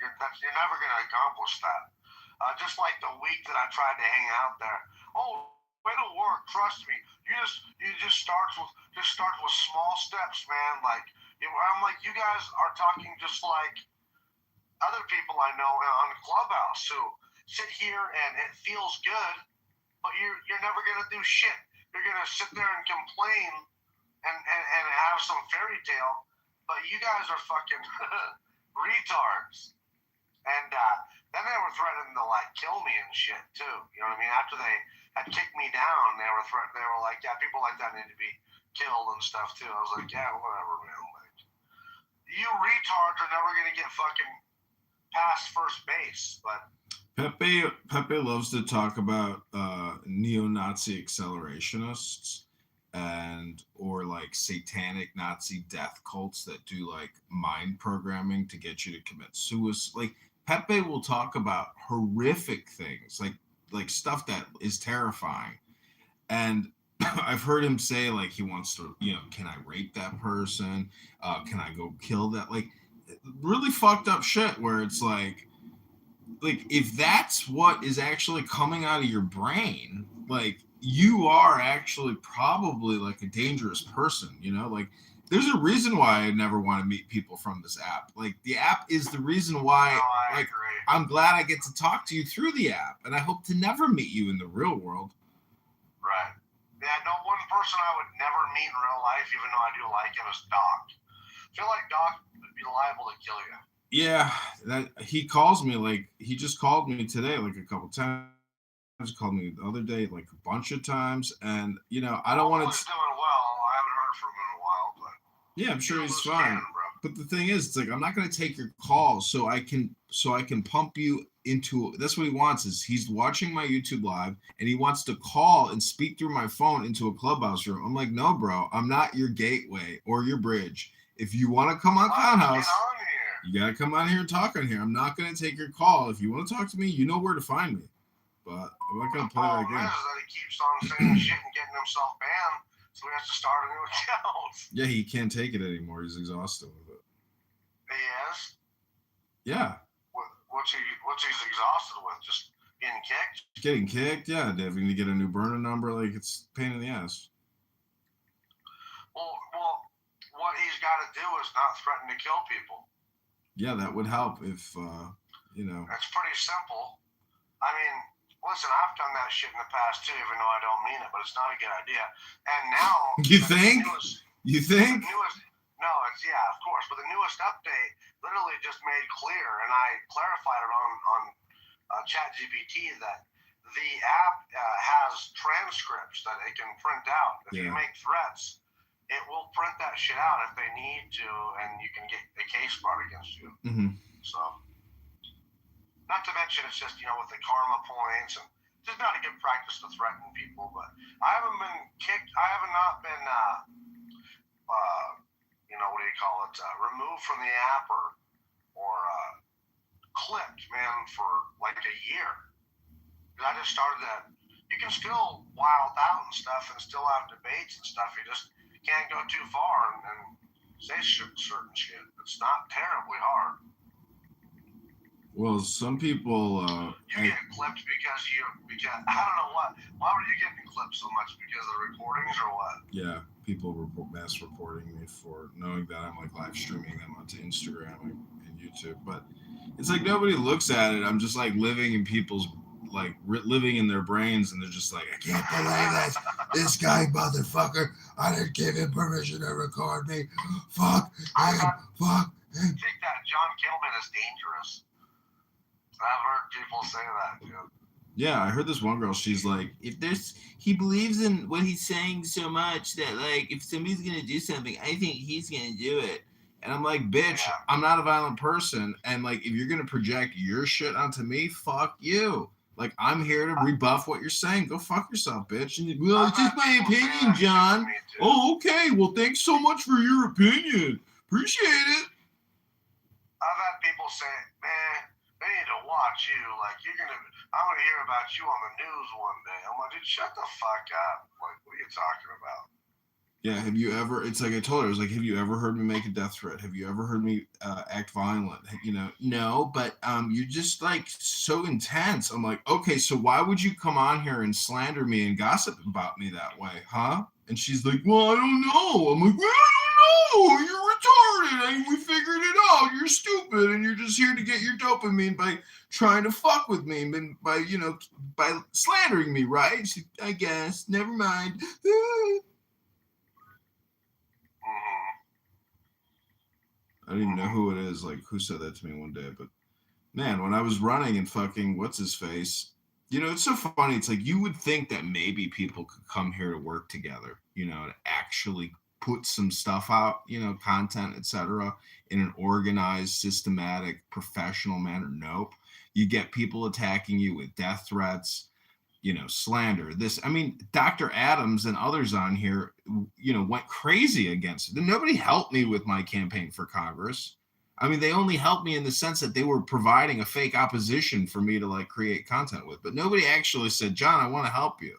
you're never gonna accomplish that. Just like the week that I tried to hang out there. Oh, it'll work. Trust me. You just start with small steps, man. Like I'm like, you guys are talking just like other people I know on Clubhouse who sit here and it feels good, but you're never gonna do shit. You're gonna sit there and complain and have some fairy tale, but you guys are fucking retards. And then they were threatening to like kill me and shit too. You know what I mean? After they had kicked me down, they were like, yeah, people like that need to be killed and stuff too. I was like, yeah, whatever, man. Like, you retards are never gonna get fucking past first base. But Pepe loves to talk about neo-Nazi accelerationists or like satanic Nazi death cults that do like mind programming to get you to commit suicide. Like Pepe will talk about horrific things, like stuff that is terrifying. And I've heard him say like he wants to, can I rape that person? Can I go kill that? Like really fucked up shit where it's like if that's what is actually coming out of your brain, like you are actually probably like a dangerous person, like there's a reason why I never want to meet people from this app. Like the app is the reason why I agree. I'm glad I get to talk to you through the app, and I hope to never meet you in the real world. Right. Yeah, no, one person I would never meet in real life, even though I do like him, is Doc. I feel like Doc would be liable to kill you. Yeah, that he calls me, like he just called me today like a couple times. He called me the other day like a bunch of times, and I don't want to. He's doing well. I haven't heard from him in a while, but yeah, I'm sure he's fine. But the thing is, it's like I'm not going to take your call, so I can pump you into. That's what he wants. Is he's watching my YouTube live and he wants to call and speak through my phone into a Clubhouse room. I'm like, no, bro, I'm not your gateway or your bridge. If you want to come on Clownhouse, you got to come on here and talk on here. I'm not going to take your call. If you want to talk to me, you know where to find me. But I'm not going to play that game. The problem is that he keeps on saying shit and getting himself banned, so he has to start a new account. Yeah, he can't take it anymore. He's exhausted with it. He is? Yeah. What's he exhausted with? Just getting kicked? Getting kicked, yeah. Having to get a new burner number, like it's a pain in the ass. Well, what he's got to do is not threaten to kill people. Yeah, that would help if, That's pretty simple. I mean, listen, I've done that shit in the past too, even though I don't mean it, but it's not a good idea. And now... You think? You think? No, yeah, of course. But the newest update literally just made clear, and I clarified it on ChatGPT, that the app has transcripts that it can print out. If you make threats, it will print that shit out if they need to, and you can get a case brought against you. Mm-hmm. So, not to mention, it's just, with the karma points, and it's just not a good practice to threaten people. But I haven't been kicked. I have not been, removed from the app or clipped, man, for like a year. I just started that. You can still wild out and stuff and still have debates and stuff. You just can't go too far and say certain shit. It's not terribly hard. Well, some people... you get clipped because I don't know what. Why were you getting clipped so much? Because of the recordings or what? Yeah, people mass reporting me for knowing that I'm like live streaming them onto Instagram and YouTube. But it's like nobody looks at it. I'm just like living in people's, like living in their brains, and they're just like, I can't believe this. This guy, motherfucker. I didn't give him permission to record me. Fuck. Fuck. Take that, John Gilman is dangerous. I've heard people say that, dude. Yeah, I heard this one girl, she's like, he believes in what he's saying so much that, like, if somebody's gonna do something, I think he's gonna do it. And I'm like, bitch, Yeah. I'm not a violent person, and, like, if you're gonna project your shit onto me, fuck you. Like, I'm here to rebuff what you're saying. Go fuck yourself, bitch. And well, it's just my opinion, John. Oh, okay. Well, thanks so much for your opinion. Appreciate it. I've had people say, man, they need to watch you. Like, I'm gonna hear about you on the news one day. I'm like, dude, shut the fuck up. Like, what are you talking about? Yeah, have you ever, it's like I told her, I was like, have you ever heard me make a death threat? Have you ever heard me act violent? You know, no, but you're just like so intense. I'm like, okay, so why would you come on here and slander me and gossip about me that way, huh? And she's like, well, I don't know. I'm like, well, I don't know. You're retarded. We figured it out. You're stupid. And you're just here to get your dopamine by trying to fuck with me and by slandering me, right? She, I guess. Never mind. I don't even know who it is, like, who said that to me one day, but man, when I was running and fucking what's his face, you know, it's so funny. It's like you would think that maybe people could come here to work together, you know, to actually put some stuff out, you know, content, etc., in an organized, systematic, professional manner. Nope. You get people attacking you with death threats, you know, slander. This, I mean, Dr. Adams and others on here, you know, went crazy against it. Nobody helped me with my campaign for Congress. I mean, they only helped me in the sense that they were providing a fake opposition for me to like create content with, but nobody actually said, John, I want to help you.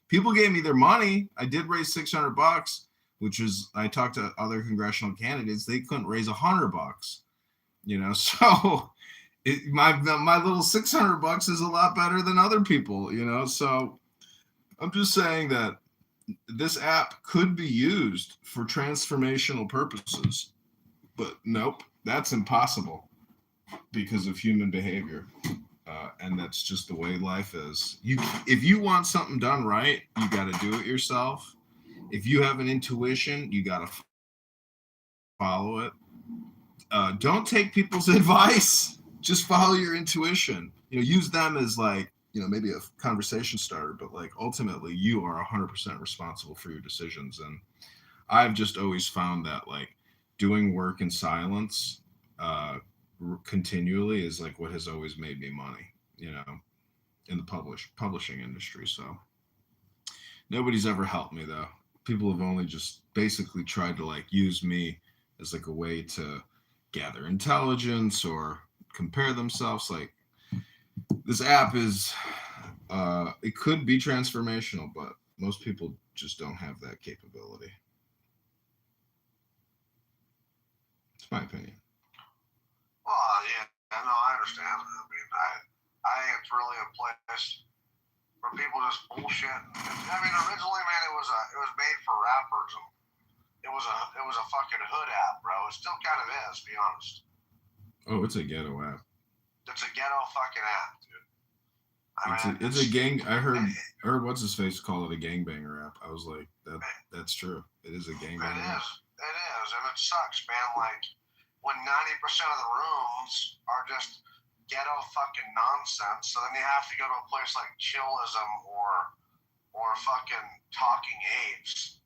People gave me their money. I did raise $600, which is, I talked to other congressional candidates. They couldn't raise $100, you know, so my little $600 is a lot better than other people, you know. So I'm just saying that this app could be used for transformational purposes, but nope, that's impossible because of human behavior, and that's just the way life is. If you want something done right, you got to do it yourself. If you have an intuition, you got to follow it. Don't take people's advice. Just follow your intuition. You know, use them as like, you know, maybe a conversation starter, but like ultimately you are 100% responsible for your decisions. And I've just always found that like doing work in silence continually is like what has always made me money, you know, in the publishing industry. So nobody's ever helped me though. People have only just basically tried to like use me as like a way to gather intelligence or compare themselves. Like this app is it could be transformational, but most people just don't have that capability. It's my opinion. Well, yeah, no, I understand. I mean, I think it's really a place where people just bullshit. I mean, originally, man, it was made for rappers. It was a fucking hood app, bro. It still kind of is, to be honest. Oh, it's a ghetto app. It's a ghetto fucking app, dude. It's a gang. I heard what's his face call it a gangbanger app. I was like, that's true. It is a gangbanger. It is, and it sucks, man. Like when 90% of the rooms are just ghetto fucking nonsense, so then you have to go to a place like Chillism or fucking Talking Apes.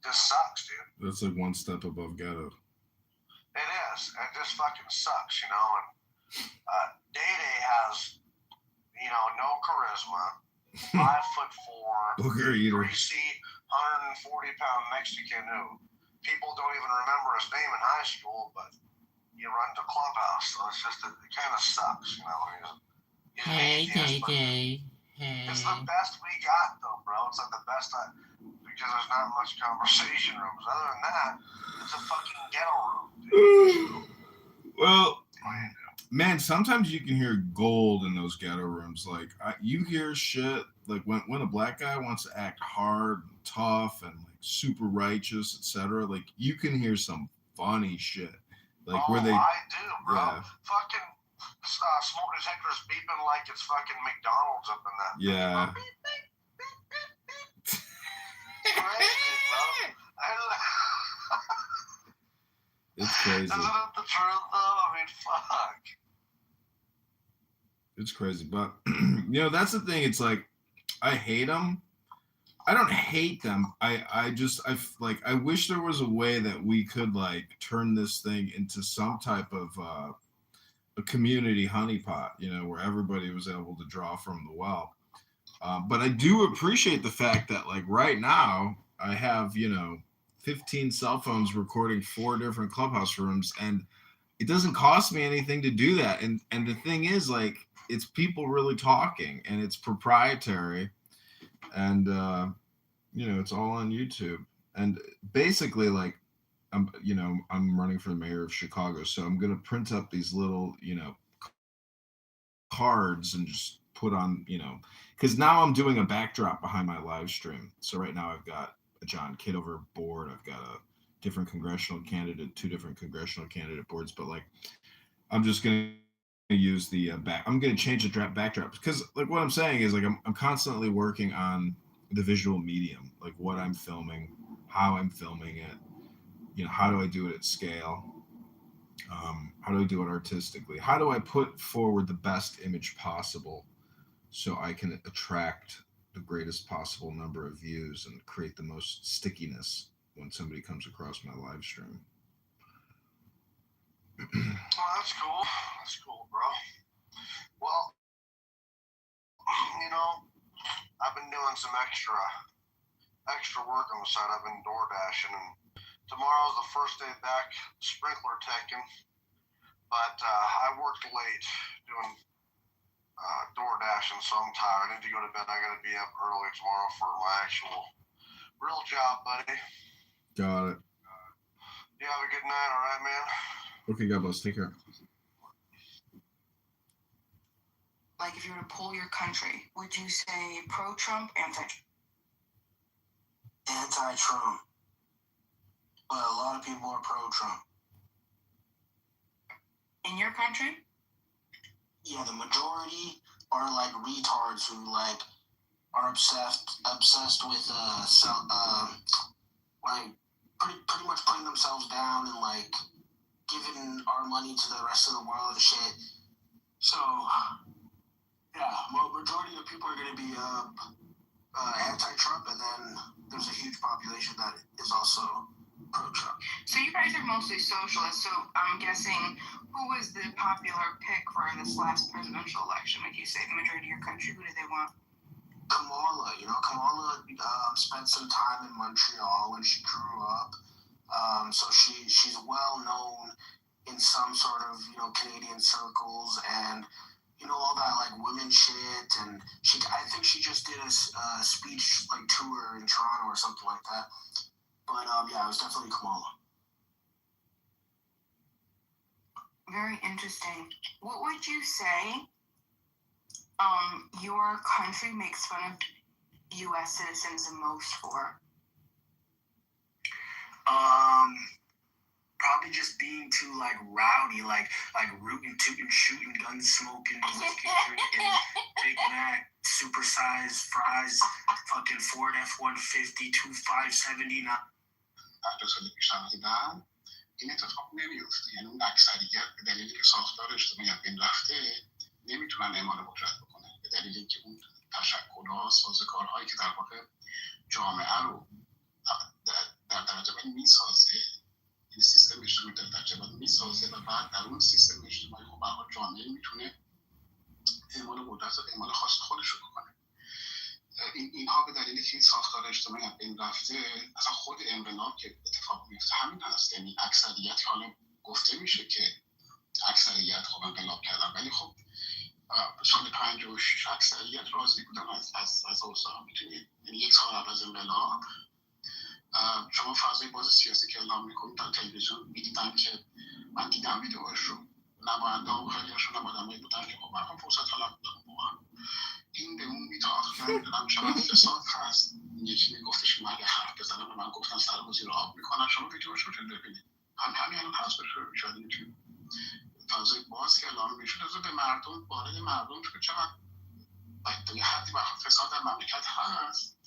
Just sucks, dude. That's like one step above ghetto. It is. It just fucking sucks, you know. And Day has, you know, no charisma, 5'4", Booger eater, greasy, 140-pound Mexican who people don't even remember his name in high school, but you run to Clubhouse, so it's just it kind of sucks, you know. Hey. It's the best we got, though, bro. It's like the best because there's not much conversation rooms. Other than that, it's a fucking ghetto room, dude. Well, man, sometimes you can hear gold in those ghetto rooms. Like you hear shit like when a black guy wants to act hard and tough and like super righteous, etc. Like you can hear some funny shit. Like where they, I do, bro. Yeah. Fucking smoke detectors beeping like it's fucking McDonald's up in that. Yeah. Crazy, bro. It's crazy. Isn't it the truth, though? I mean, fuck. It's crazy, but that's the thing. It's like I hate them. I don't hate them. I wish there was a way that we could like turn this thing into some type of a community honeypot, where everybody was able to draw from the well. But I do appreciate the fact that like right now I have 15 cell phones recording 4 different clubhouse rooms, and it doesn't cost me anything to do that. And the thing is, like, it's people really talking, and it's proprietary, and it's all on YouTube. And basically, like, I'm running for the mayor of Chicago, so I'm gonna print up these little cards and just put on because now I'm doing a backdrop behind my live stream. So right now I've got a John Kitover board, I've got a different congressional candidate, 2 different congressional candidate boards, but like I'm just gonna use the I'm gonna change the backdrop because like what I'm saying is like I'm constantly working on the visual medium, like what I'm filming, how I'm filming it, how do I do it at scale, how do I do it artistically, how do I put forward the best image possible so I can attract the greatest possible number of views and create the most stickiness when somebody comes across my live stream. Well, that's cool. That's cool, bro. Well, I've been doing some extra work on the side. I've been door dashing, and tomorrow's the first day back sprinkler teching. But I worked late doing door dashing, so I'm tired. I need to go to bed. I got to be up early tomorrow for my actual real job, buddy. Got it. You have a good night, all right, man? Okay, God bless. Take care. Like, if you were to poll your country, would you say pro-Trump, anti-Trump? Anti-Trump. But a lot of people are pro-Trump. In your country? Yeah, the majority are like retards who like are obsessed with like pretty much putting themselves down and like giving our money to the rest of the world and shit. So yeah, majority of people are going to be anti-Trump, and then there's a huge population that is also pro-Trump. So you guys are mostly socialists, so I'm guessing who was the popular pick for this last presidential election? Like you say, the majority of your country, who do they want? Kamala. Kamala spent some time in Montreal when she grew up. So she's well known in some sort of, Canadian circles, and all that like women shit, and I think she just did a speech like tour in Toronto or something like that. But yeah, it was definitely Kamala. Very interesting. What would you say your country makes fun of U.S. citizens the most for? Probably just being too like rowdy, like rootin', tootin', shooting, gun smoking, whiskey drinking, Big Mac, supersized fries, fucking Ford F-150, 2579. اقتصاد پیشرفته دارن این اتفاق نمیفته. یعنی اون اکثریت به دلیلی که ساختار اجتماعی از بین رفته نمیتونن اعمال قدرت بکنن، به دلیلی که اون تشکل‌ها، سازوکارهایی که در واقع جامعه رو در درجه بند میسازه، این سیستم اجتماعی در درجه بند میسازه و بعد در اون سیستم اجتماعی خب به هر حال جامعه میتونه اعمال قدرت و اعمال خاص خودش رو بکنه. اینها به دلیلی که این ساختار اجتماعی از بین رفته، اصلا خود انقلاب که اتفاق میفته همین هست. یعنی اکثریت حالا گفته میشه که اکثریت خب انقلاب کردن، ولی خب سال 56 اکثریت راضی بودن از اوضاع. میتونید یعنی یک سال قبل از انقلاب شما فضای باز سیاسی که اعلام میکنید در تلویزیون میدیدن که من دیدم ویدیوهاش رو، نماینده ها و خیلی‌هاشون نماینده‌ای بودن که خب برام فرصت طلب بودن. این به اون میتاخت که نمیدونم چقدر فساد هست. یکی میگفتش که من اگه حرف بزنم و من گفتم سربازی رو آب میکنم، شما ویدیوش رو ببینید، همین الان هست، شاید میتونید فضای باز که اعلام میشد از به مردم، وارد مردم که چقدر تا یه حدی فساد در مملکت هست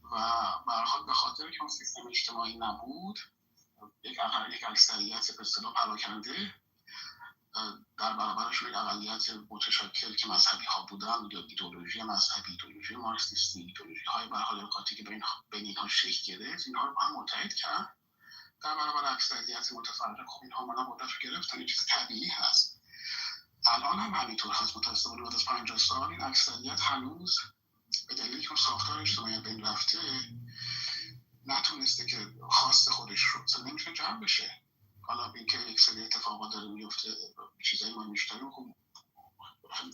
و به هر حال به خاطر که اون سیستم اجتماعی نبود یک اکثریت به اصطلاح پراکنده در برابرشون یک اقلیت متشکل که مذهبی ها بودن یا ایدئولوژی مذهبی، ایدئولوژی مارکسیستی، ایدئولوژی های به حال نکاتی که بین اینها شکل گرفت، اینها رو هم متحد کرد در برابر اکثریت متفرق. خب اینها اومدن قدرت رو گرفتن، این چیز طبیعی هست. الان هم همینطور هست. متأسفانه بعد از 50 سال این اکثریت هنوز به دلیلی که ساختار اجتماعی بین رفته نتونسته که خواست خودش رو نمیتونه جمع بشه. حالا اینکه یک سری اتفاقات داره میفته، چیزایی ما میشنویم، خب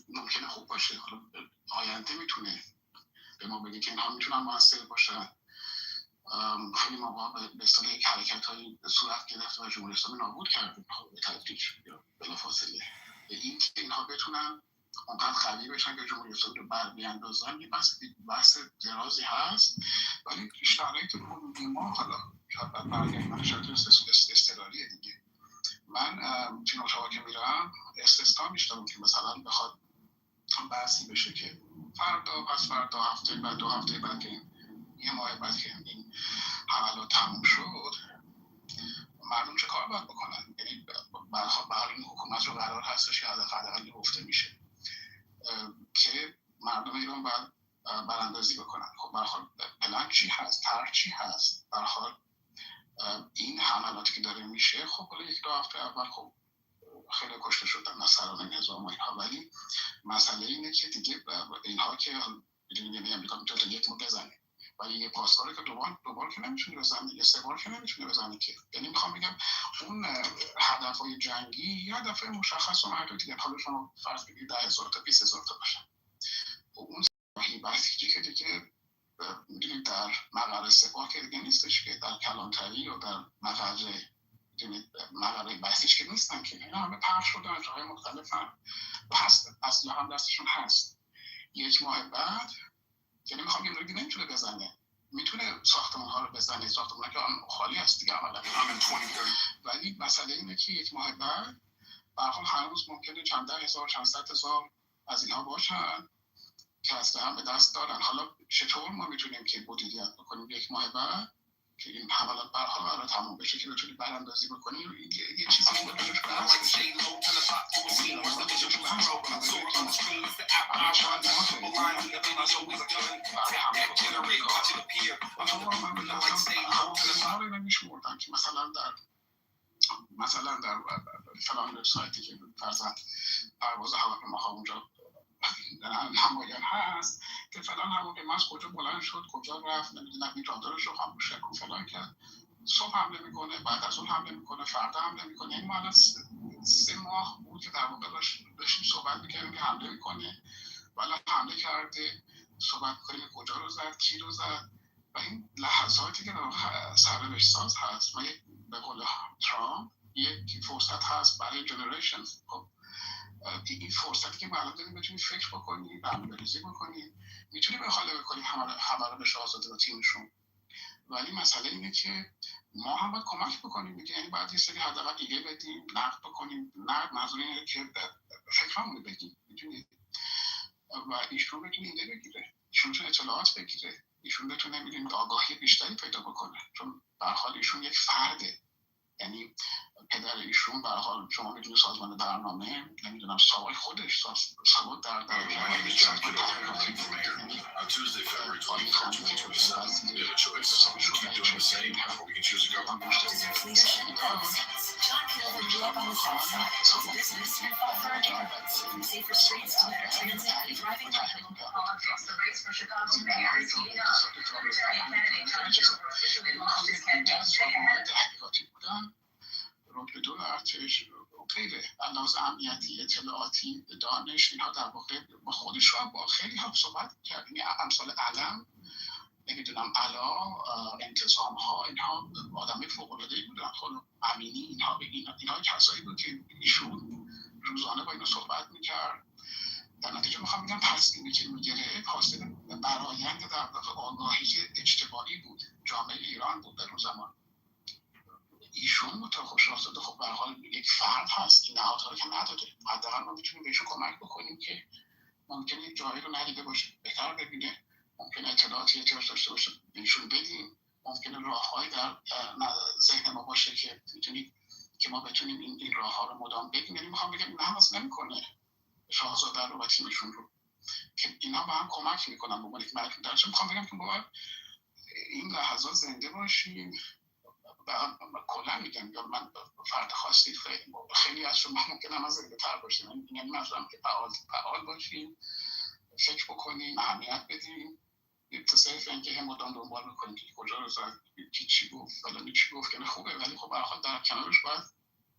ممکنه خوب باشه. حالا آینده میتونه به ما بگه که اینها میتونن موثر باشن. خیلی موقع به اصطلاح یک حرکت‌هایی صورت گرفته و جمهوری اسلامی نابود کرده به تدریج یا بلافاصله. این که اینها بتونن اونقدر قوی بشن که جمهوری اسلامی رو بر بیاندازن، یه بحث درازی هست. ولی شرایط کنونی ما حالا شاید بعد برگردیم شرایط اضطراریه دیگه. من توی اتاقا که میرم استثنا میشتم که مثلا بخواد بحثی بشه که فردا پس فردا هفته بعد 2 هفته بعد که یه ماه بعد که این حملات تموم شد مردم چه کار باید بکنن؟ یعنی برای این حکومت رو قرار هستش که حداقل گفته میشه که مردم ایران باید براندازی بکنن. خب برخواد پلن چی هست؟ طرح چی هست؟ برخواد این حملاتی که داره میشه، خب حالا 1-2 هفته اول خب خیلی کشته شدن از سران نظام و اینها، ولی مسئله اینه که دیگه اینها که میدونید امریکا میتونه یک مو بزنه، ولی یه پاسداره که دوبار که نمیتونه بزنه، یه 3 بار که نمیتونه بزنه که. یعنی میخوام بگم اون هدفهای جنگی یا هدفهای مشخص و محدود دیگه، حالا شما فرض بگید 10,000 تا 20,000 تا باشن، اون بحثی که دیگه میدونید در مقر سپاه که دیگه نیستش، که در کلانتری یا در مقر بحثیش که نیستن که اینا همه پخش شدن جاهای مختلف هم هست، اصلا هم دستشون هست. 1 ماه بعد یعنی میخوام یه دیگه نمیتونه بزنه، میتونه ساختمان ها رو بزنه، ساختمان ها که خالی هست دیگه عملا. ولی مسئله اینه که 1 ماه بعد برخوام هنوز ممکنه چند 10,000 چند 100,000 از اینها باشن که اصلا هم به دست دارن. حالا چطور ما میتونیم که مدیریت بکنیم 1 ماه بعد که این حملات برحال تموم بشه که بتونیم براندازی بکنیم؟ یه چیزی که بتونش بحث بشه. مثلا در فلان وبسایتی که فرضاً پرواز هواپیماها اونجا نمایان هست که فلان هواپیما از کجا بلند شد، کجا رفت، نمیدونم این رادارش رو خاموش کرد، فلان کرد، صبح حمله میکنه، بعد از اون حمله میکنه، فردا حمله میکنه. این ما 3 ماه بود که در واقع داشتیم صحبت میکردیم که حمله میکنه، ولی حمله کرده، صحبت میکنیم کجا رو زد، کی رو زد. و این لحظاتی که سرنوشت ساز هست. ما به قول ترامپ یک فرصت هست برای جنریشن. خب این فرصتی که ما الان داریم بتونیم فکر بکنیم، برنامه‌ریزی بکنیم، میتونیم اخاله بکنیم همه رو بشه آزاده و تیمشون. ولی مسئله اینه که ما هم باید کمک بکنیم دیگه. یعنی باید یه سری حداقل ایده بدیم، نقد بکنیم. نقد منظور اینه که فکرامون رو بگیم، میدونید، و ایشون بتونه ایده بگیره، ایشون بتونه اطلاعات بگیره، ایشون بتونه میدونید آگاهی بیشتری پیدا بکنه، چون به هر حال ایشون یک فرده. یعنی پدر ایشون به هر حال شما میدونید سازمان برنامه، نمیدونم سوای خودش سواد در Tuesday, February 23rd, 2027. We have a choice. We can keep doing the same, or we can choose a government. John Kitover grew up on the south side, built a business, and fought for our neighborhoods, safer streets, better transit, and thriving Politics, the race for Chicago mayor is heating up. Libertarian candidate John Kitover officially launched his campaign today. رتبه 2 ارتش غیره، علاوه امنیتی، اطلاعاتی، دانش، اینها در واقع با خودش رو با خیلی هم صحبت کرد. یعنی امثال علم، نمیدونم علا، انتظام ها، اینها آدمای فوق العاده ای بودن. خب امینی، اینها کسایی بود که ایشون روزانه با اینا صحبت میکرد. در نتیجه میخوام بگم تصمیمی که میگیره حاصل برآیند در واقع آگاهی اجتماعی بود، جامعه ایران بود در اون زمان. ایشون متخصص خب به هر حال یک فرد هست که نهادها رو که نداده. حداقل ما میتونیم بهشون کمک بکنیم که ممکنه جایی رو ندیده باشه، بهتر ببینه، ممکنه اطلاعاتی احتیاج داشته باشه، بهشون بدیم ممکنه راههایی در ذهن ما باشه که ما بتونیم این راه ها رو مدام بگیم. یعنی میخوام بگم این هم نمیکنه شاهزاده رو و تیمشون رو که اینا با هم کمک میکنن به عنوان یک ملک درچه. میخوام بگم که باید این لحظات زنده باشیم. کلا میگم یا من فرد خاصی خیلی از شما ممکنه من زنده تر باشیم، یعنی منظورم که فعال باشیم، فکر بکنیم، اهمیت بدیم، تا صرف اینکه هم مدام دنبال میکنیم که کجا رو زد، چی گفت، فلانی چی گفت، که خوبه، ولی خب برخواد در کنارش باید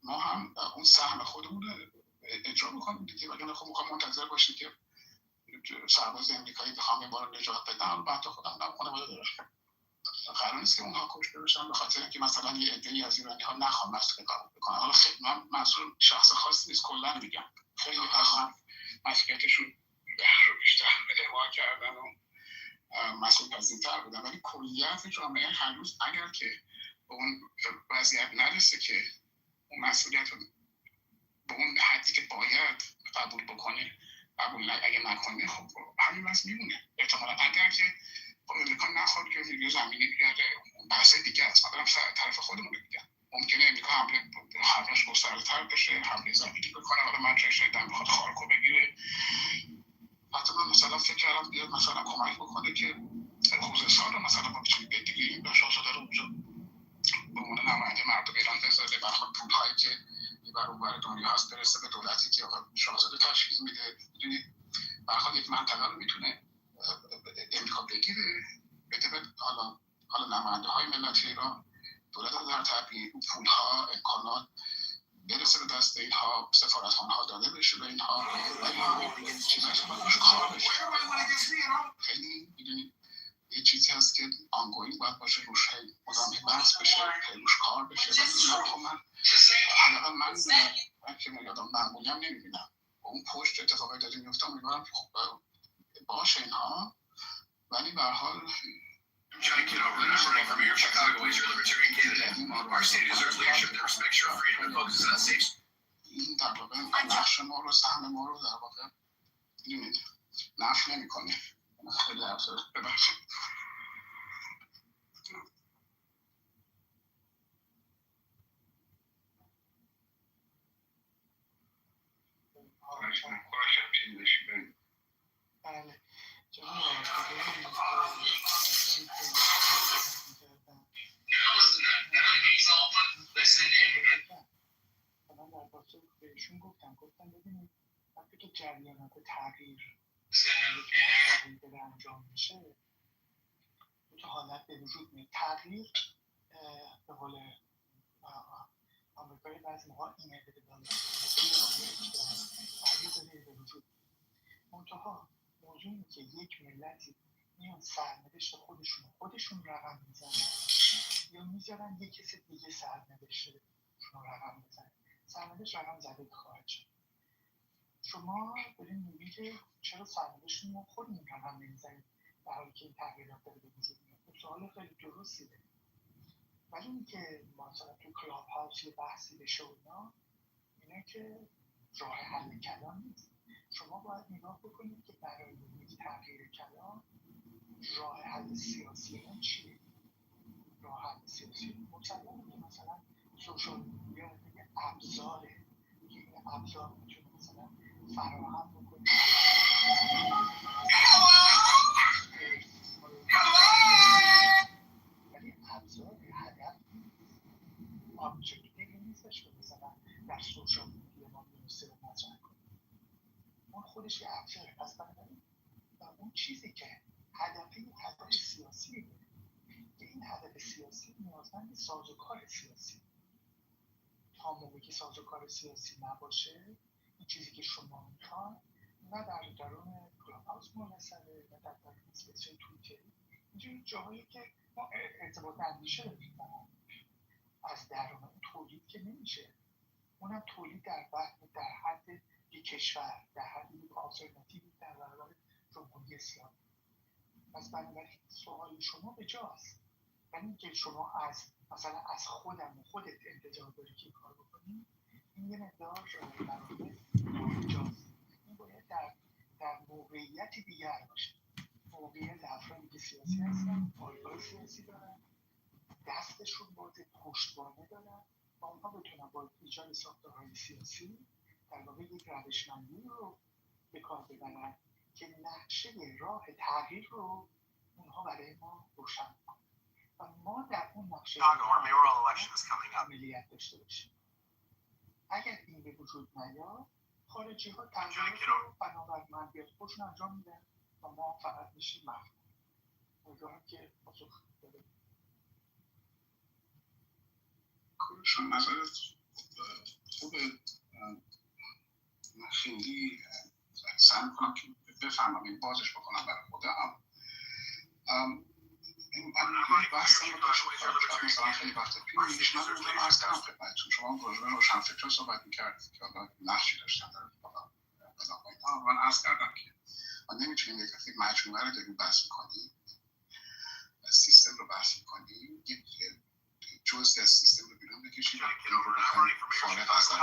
ما هم اون سهم خودمون رو اجرا بکنیم دیگه. وگرنه خب میخوام منتظر باشیم که سرباز امریکایی بخوام یه بار نجات بدن، بعد خودم دارم خانواده دارم. قرار نیست که اونها کشته بشن به خاطر اینکه مثلا یه عده‌ای از ایرانی‌ها نخوان مسئله قبول بکنن. حالا خیلی من منظور شخص خاصی نیست، کلا میگم خیلی ها مسئولیتشون رو بیشتر اعمال کردن و مسئول پذیرتر بودن، ولی کلیت جامعه هنوز اگر که به اون وضعیت نرسه که اون مسئولیت رو به اون حدی که باید قبول بکنه اگه نکنه، خب همین وضع میمونه. احتمالا اگر که امریکا نخواد که ویدیو زمینی بیاره، بحث دیگه است. من دارم طرف خودمون رو میگم. ممکنه امریکا حملش گسترده‌تر بشه، حمله زمینی بکنه، حالا من چه شدم بخواد خارکو بگیره. حتی من مثلا فکر کردم بیاد مثلا کمک بکنه که خوزستان رو مثلا ما بتونیم بگیریم و شاهزاده رو اونجا به عنوان نماینده مردم ایران بذاره، برخواد پول‌هایی که بر اونور دنیا هست برسه به دولتی که شاهزاده تشکیل میده. میدونید برخواد یک منطقه رو میتونه امریکا بگیره، بده به حالا نماینده های ملت ایران، دولت در تبعیض، پول‌ها، امکانات برسه به دست اینها، سفارتخانه‌ها داده بشه به اینها، ولی چیزایی که باید کار بشه. خیلی میدونید یه چیزی هست که آنگوینگ باید باشه، روش مدام بحث بشه، روش کار بشه. ولی خب من حالا من که یادم معمولی هم نمیبینم اون پشت اتفاقی داره میفته، میبینم خب باشه اینها، ولی به هر حال Johnny Kitover, running from your Chicago as your libertarian candidate. Our state deserves leadership that respects your freedom and focuses on safe. این در واقع نقش ما رو، سهم ما رو در واقع نفی نمی‌کنه. خیلی افسر ببخشید. بله. من در پاسخ بهشون گفتم ببینید وقتی که جریانات تغییر داره انجام میشه، دو حالت به وجود میاد. تغییر به قول آمریکایی بعضی موقع اینویتیبل تغییر به وجود. منتها موضوع اینه که یک ملتی میان سرنوشت خودشون رقم میزنن یا میذارن یک کسی دیگه سرنوشتشون رو رقم بزنه. سرنوشت رقم زده خواهد شد. شما دارین میگید که چرا سرنوشتتون رو خودمون رقم نمیزنید در حالی که این تغییرات داره به وجود میاد؟ سوال خیلی درستیه. ولی اینکه مثلا تو کلاب هاوس یه بحثی بشه اینه که راه حل کلام نیست. شما باید نگاه بکنید که برای یک تغییر کلام راه حل سیاسی اون چیه؟ راه حل سیاسی مطمئنه که مثلا سوشال میدیا یه ابزاره که این ابزار میتونه مثلا فراهم بکنه ولی ابزار هدف آبجکتیوی نیستش که مثلا در سوشال میدیا ما میرسه رو مطرح کنیم. اون خودش یه ابزاره. پس بنابراین اون چیزی که هدف سیاسیه که این هدف سیاسی نیازمند سازوکار سیاسی. تا موقعی که سازوکار سیاسی نباشه، این چیزی که شما میخوان نه در درون کلاب هاوس منحصره، نه در درون اسپیس توییتر، اینجوری جاهایی که ما ارتباط اندیشه رو میکنم از درون اون تولید که نمیشه. اونم تولید در حد یک کشور، در حد یک آلترناتیوی در برابر جمهوری اسلامی. پس بنابراین سوال شما به جاست، ولی اینکه شما مثلا از خودت انتظار داری که کار بکنی، این یه مقدار برای جاست. این باید در موقعیت دیگر باشه. موقعیت افرادی که سیاسی هستن، پایگاه سیاسی دارن دستشون باز پشتوانه دارن و اونها بتونن با ایجاد ساختارهای سیاسی در واقع یک روشمندی رو به کار ببرن که نقشه راه تغییر رو اونها برای ما روشن کنن و ما در اون نقشه عملیات داشته باشیم. اگر این به وجود نیاد خارجی ها تغییرات رو بنابر منطق خودشون انجام میدن و ما فقط میشیم محکوم. امیدوارم که پاسخ بده. کارشون نظرت خوبه. من خیلی سعی میکنم که بفهمم این بازش بکنم برای خودم. این بحث رو داشت مثلا خیلی وقت پیش من رو عرض کردم خدمتتون. شما راجع به روشنفکرها صحبت میکردید که حالا نقشی داشتن در من عرض کردم که ما نمیتونیم یک مجموعه رو داریم بحث میکنیم، سیستم رو بحث میکنیم، یک جزء از سیستم رو بیرون بکشیم و این رو بخواهیم فارغ از در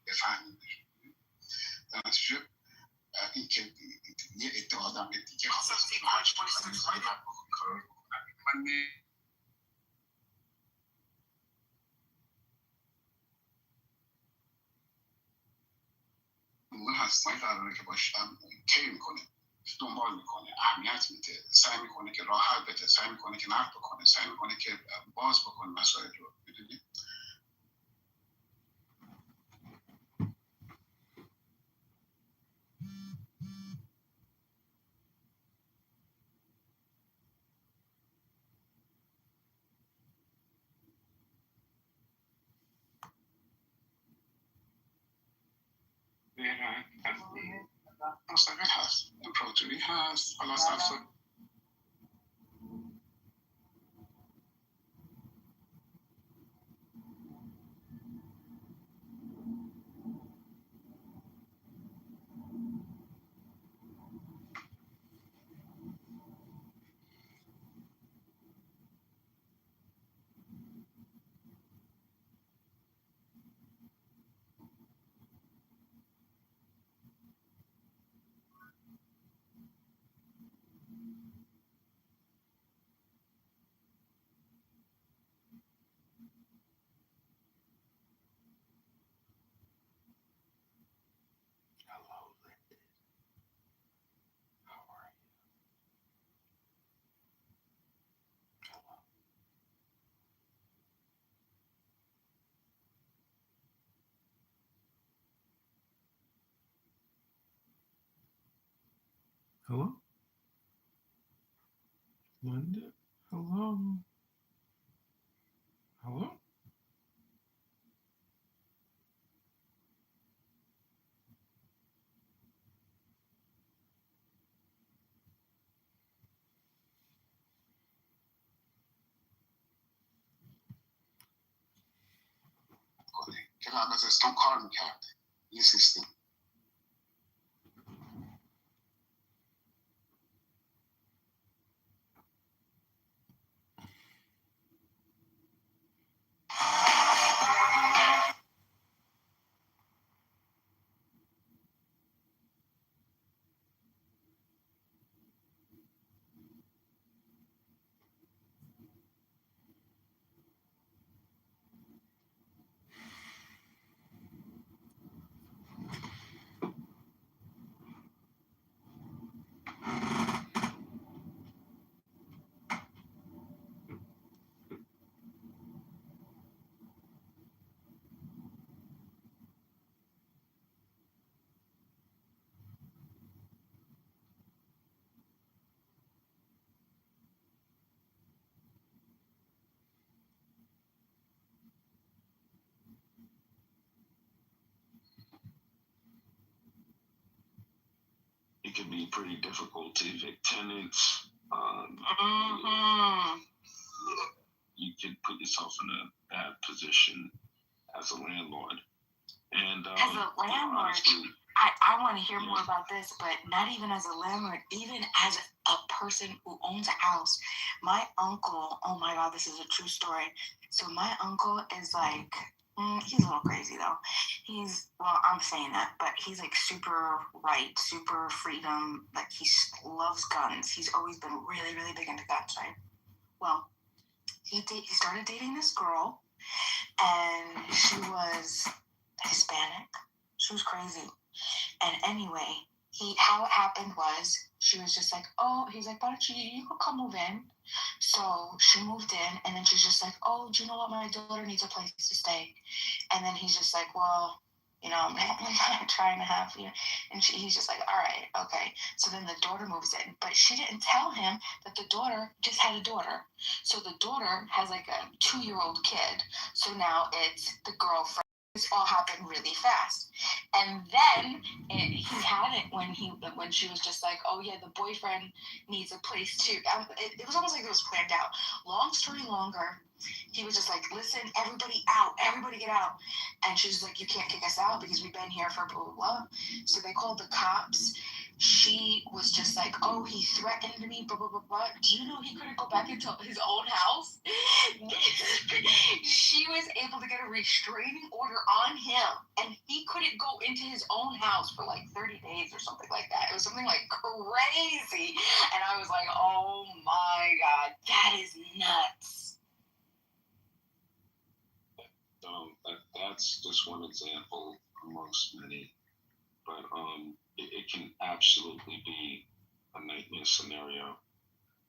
بفهمیم. در نتیجه این که یه عده آدم به دیگه اون هستایی قراره که باشم کی میکنه، دنبال میکنه، اهمیت میده، سعی میکنه که راه حل بده، سعی میکنه که نقد بکنه، سعی میکنه که باز بکنه مسائل رو. میدونید مستقل هست، امپراتوری هست، حالا سفر Hello? Linda? Hello? Hello? که قبل از اسلام کار میکرده این سیستم. It can be pretty difficult to evict tenants. You can put yourself in a bad position as a landlord. And as a landlord, honestly, I want to hear more about this, but not even as a landlord, even as a person who owns a house. My uncle, oh my God, this is a true story. So my uncle is like He's a little crazy though. Well, I'm saying that, but he's like super right, super freedom. Like he loves guns. He's always been really, really big into guns, right? Well, he started dating this girl, and she was Hispanic. She was crazy. And anyway, how it happened was she was just like, oh, he's like, why don't you could come move in. So she moved in, and then she's just like, oh, do you know what? My daughter needs a place to stay. And then he's just like, well, I'm not trying to have you. And he's just like, all right, okay. So then the daughter moves in, but she didn't tell him that the daughter just had a daughter. So the daughter has like a 2-year-old kid. So now it's the girlfriend. This all happened really fast. And then he had it when she was just like, oh yeah, the boyfriend needs a place too. It was almost like it was planned out. Long story longer, he was just like, listen, everybody out, everybody get out. And she's like, you can't kick us out because we've been here for blah, blah, blah. So they called the cops. She was just like, oh, he threatened me, blah, blah, blah, blah. Do you know he couldn't go back into his own house? She was able to get a restraining order on him, and he couldn't go into his own house for like 30 days or something like that. It was something like crazy. And I was like, oh my God, that is nuts. That's just one example amongst many, but it can absolutely be a nightmare scenario.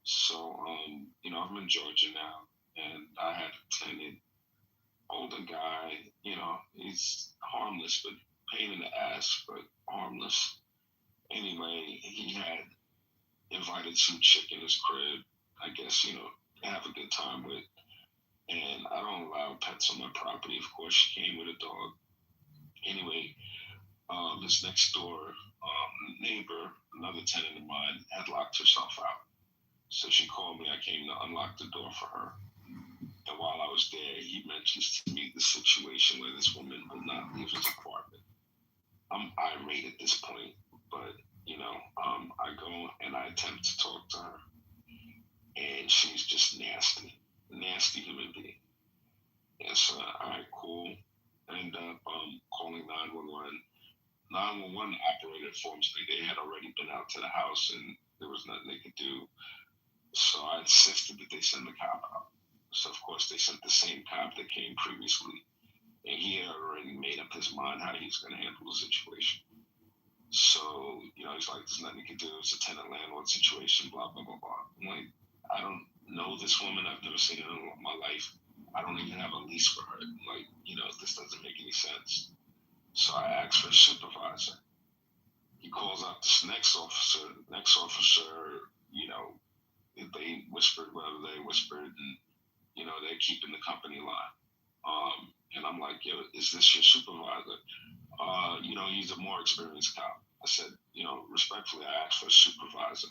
So I'm in Georgia now, and I had a tenant, older guy. He's harmless, but pain in the ass, but harmless. Anyway, he had invited some chick in his crib. I guess have a good time with. And I don't allow pets on my property. Of course, she came with a dog. Anyway, this next door neighbor, another tenant of mine, had locked herself out. So she called me. I came to unlock the door for her. And while I was there, he mentions to me the situation where this woman will not leave his apartment. I'm irate at this point, but I go and I attempt to talk to her, and she's just nasty human being. And so, all right, cool. I end up calling 911. 911 operator informs me they had already been out to the house and there was nothing they could do. So I insisted that they send the cop out. So of course they sent the same cop that came previously, and he had already made up his mind how he was going to handle the situation. So he's like, "There's nothing you can do. It's a tenant landlord situation." Blah blah blah blah. I'm like, I don't know this woman. I've never seen her in my life. I don't even have a lease for her. I'm like, this doesn't make any sense. So I asked for a supervisor. He calls out this next officer. Next officer, they whispered whatever they whispered, and they're keeping the company line. And I'm like, yo, is this your supervisor? He's a more experienced cop. I said, respectfully, I asked for a supervisor.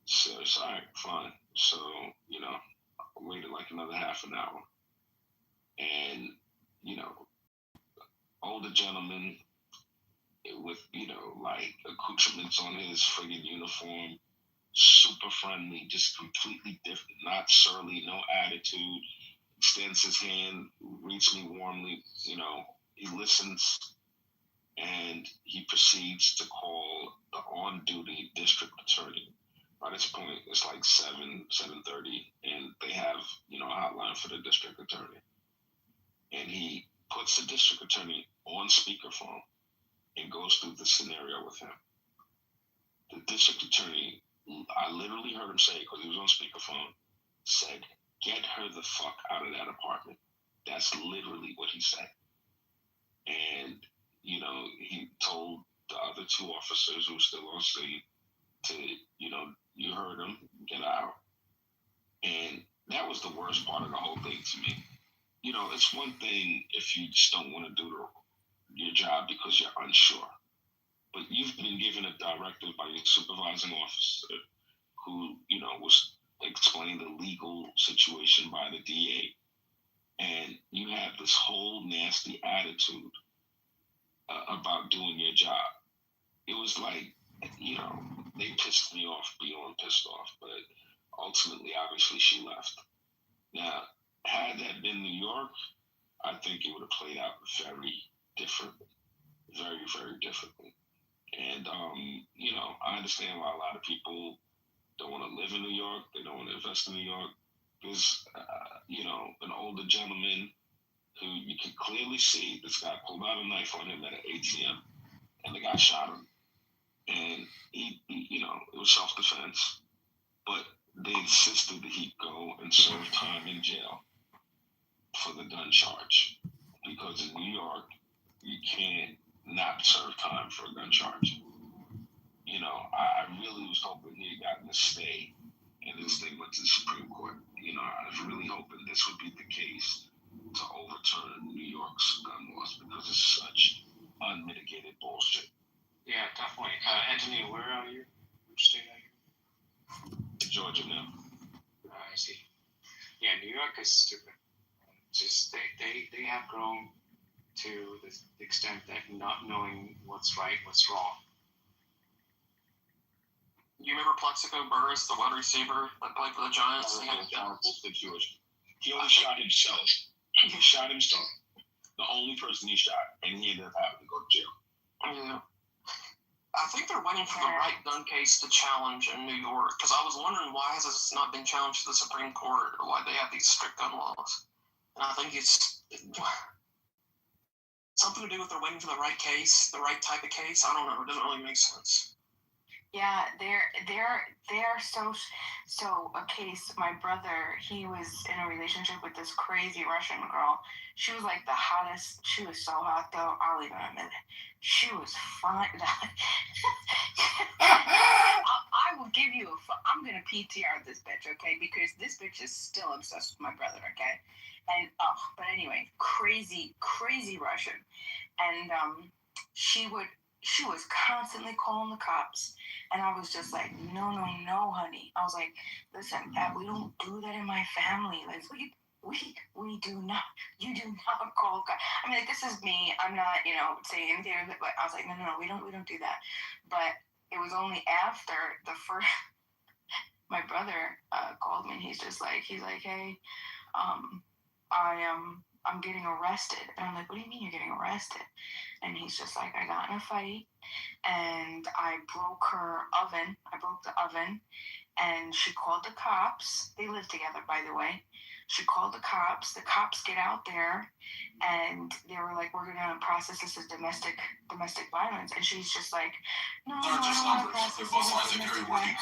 So it's all right, fine. So, I waited like another half an hour. And, older gentleman with, like accoutrements on his friggin' uniform, super friendly, just completely different, not surly, no attitude, extends his hand, greets me warmly, he listens, and he proceeds to call the on-duty district attorney. By this point, it's like 7:30, and they have, a hotline for the district attorney. And he puts the district attorney on speakerphone and goes through the scenario with him. The district attorney, I literally heard him say, because he was on speakerphone, said, "Get her the fuck out of that apartment." That's literally what he said. And, he told the other two officers who were still on scene to, you heard him, get out. And that was the worst part of the whole thing to me. It's one thing if you just don't want to do your job because you're unsure. But you've been given a directive by your supervising officer who, was explained the legal situation by the DA. And you have this whole nasty attitude about doing your job. It was like, they pissed me off beyond pissed off. But ultimately, obviously, she left. Now, had that been New York, I think it would have played out very differently, very, very differently. And, I understand why a lot of people don't want to live in New York. They don't want to invest in New York. There's, an older gentleman who you can clearly see this guy pulled out a knife on him at an ATM, and the guy shot him. And he it was self-defense, but they insisted that he go and serve time in jail for the gun charge, because in New York you can't not serve time for a gun charge. I really was hoping he had gotten a stay, and this thing went to the Supreme Court. I was really hoping this would be the case to overturn New York's gun laws, because it's such unmitigated bullshit. Yeah, definitely. Anthony, where are you? Which state are you? Georgia now. I see. Yeah, New York is stupid. Just they have grown to the extent that not knowing what's right, what's wrong. You remember Plexico Burris, the wide receiver that played for the Giants? That was a horrible situation. He only shot himself. He shot himself. The only person he shot, and he ended up having to go to jail. Yeah. I think they're waiting for the right gun case to challenge in New York, because I was wondering why has this not been challenged to the Supreme Court, or why they have these strict gun laws. And I think it's something to do with they're waiting for the right case, the right type of case. I don't know. It doesn't really make sense. Yeah, they're so a case. My brother, he was in a relationship with this crazy Russian girl. She was like the hottest. She was so hot though. I'll even admit it. She was fine. I will give you I'm gonna PTR this bitch, okay? Because this bitch is still obsessed with my brother, okay? And but anyway, crazy Russian, and she was constantly calling the cops. And I was just like, no, honey. I was like, listen, we don't do that in my family. Like, we do not. You do not call cops. I mean, like, this is me. I'm not, saying anything. But I was like, no, we don't do that. But it was only after the first. My brother called me. And he's like, hey, I'm getting arrested. And I'm like, what do you mean you're getting arrested? And he's just like, I got in a fight and I broke her oven. I broke the oven, and she called the cops. They live together, by the way. She called the cops. The cops get out there, and they were like, we're going to process this as domestic violence. And she's just like, no, I don't want to process this as domestic violence.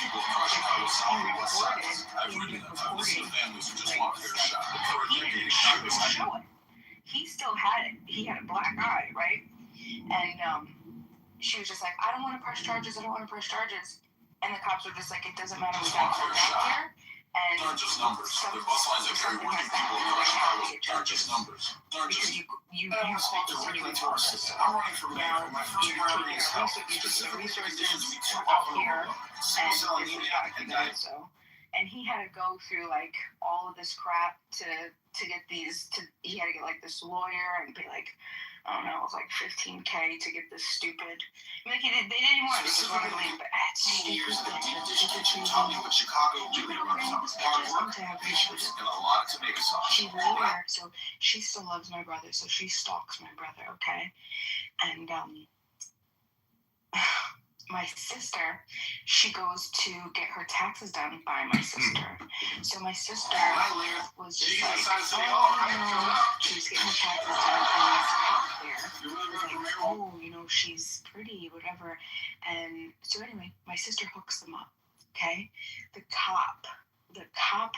He still had it. He had a black eye, right? And she was just like, I don't want to press charges. And the cops were just like, it doesn't matter. We got her out here. And they're just numbers. Their bus lines are very working people. They're just numbers. Because you called the resources. I'm running for mayor. My first priority is health. Specific resources out here. And he had to go through like all of this crap to get these. He had to get like this lawyer and pay like, I don't know, it was like $15K to get this stupid. Like they didn't even want to leave, but years in the deep dish kitchen taught me what Chicago really runs on. Hard work, patience, and a lot of tomato sauce. She's weird, so she still loves my brother, so she stalks my brother, okay? And my sister, she goes to get her taxes done by my sister. So my sister was just like, she's getting her taxes done and there. She's pretty, whatever. And so anyway, my sister hooks them up, okay? The cop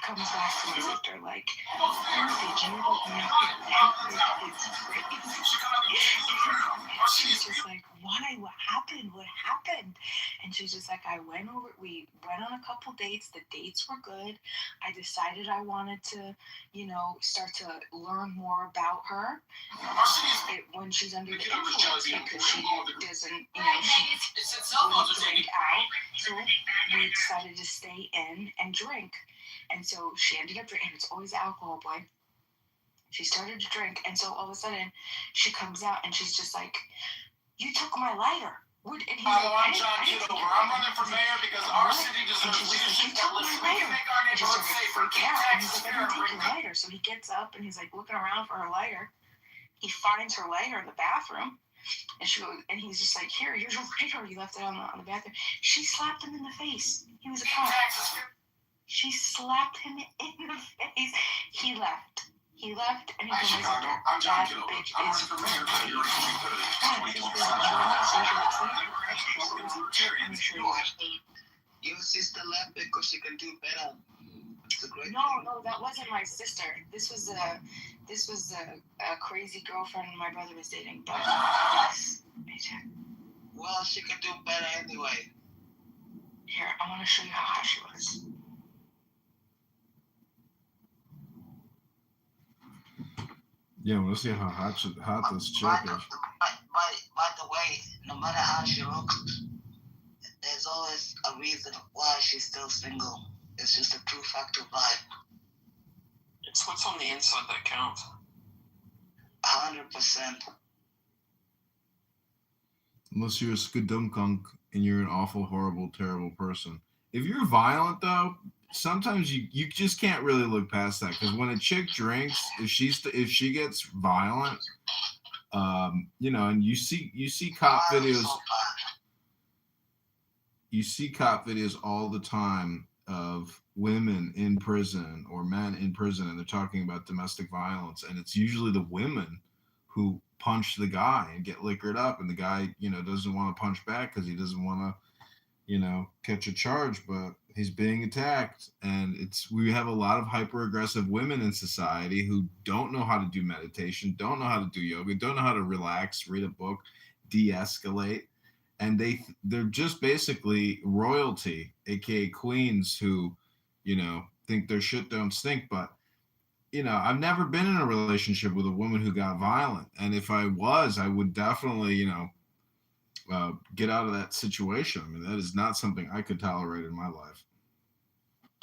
comes back to my sister like, did you hook me up? It's crazy. She's just like, why? What happened? And she's just like, we went on a couple dates. The dates were good. I decided I wanted to, start to learn more about her when she's under the influence, because she doesn't, she won't drink out. So we decided to stay in and drink. And so she ended up drinking. It's always alcohol, boy. She started to drink, and so all of a sudden, she comes out, and she's just like, you took my lighter. And he's I'm John Kitover. I'm running for mayor because our city deserves leadership that listen. We can make our neighborhood safer. And he's like, I didn't take your lighter. So he gets up, and he's like looking around for her lighter. he finds her lighter in the bathroom, and he's just like, "Here, here's your lighter. You left it on the bathroom." She slapped him in the face. He was a cop. She slapped him in the face. He left. And he Hi, Chicago. I'm John Kitover. I'm running for mayor for the Your sister left because she can do better. No, that wasn't my sister. This was a crazy girlfriend my brother was dating. But yes, well, she can do better anyway. Here, I want to show you how hot she was. Yeah, we'll see how hot this chick is. By the way, no matter how she looks, there's always a reason why she's still single. It's just a true fact of life. It's what's on the inside that counts. 100%. Unless you're a skudunkunk and you're an awful, horrible, terrible person. If you're violent, though, sometimes you just can't really look past that, because when a chick drinks, if she gets violent, and you see cop videos. You see cop videos all the time of women in prison or men in prison, and they're talking about domestic violence, and it's usually the women who punch the guy and get liquored up, and the guy, doesn't want to punch back because he doesn't want to, catch a charge, but he's being attacked. And we have a lot of hyper aggressive women in society who don't know how to do meditation, don't know how to do yoga, don't know how to relax, read a book, de-escalate. And they're just basically royalty, aka queens, who, think their shit don't stink. But I've never been in a relationship with a woman who got violent, and if I was, I would definitely, get out of that situation. I mean, that is not something I could tolerate in my life.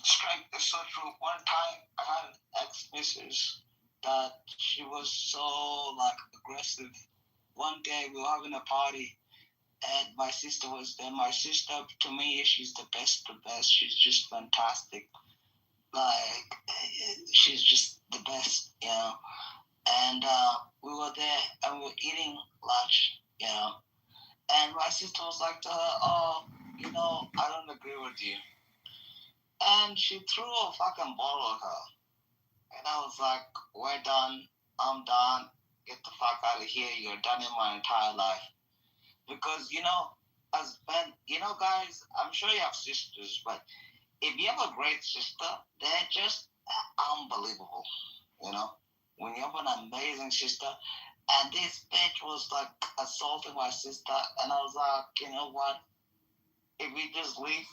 Strike is so true. One time I had an ex-missus that she was so aggressive. One day we were having a party, and my sister was there. My sister, to me, she's the best. She's just fantastic. She's just the best, And we were there, and we were eating lunch, And my sister was like to her, "Oh, I don't agree with you." And she threw a fucking bottle at her. And I was like, "We're done. I'm done. Get the fuck out of here. You're done in my entire life." Because, as men, guys, I'm sure you have sisters, but if you have a great sister, they're just unbelievable, When you have an amazing sister, and this bitch was assaulting my sister, and I was like, you know what? If we just leave,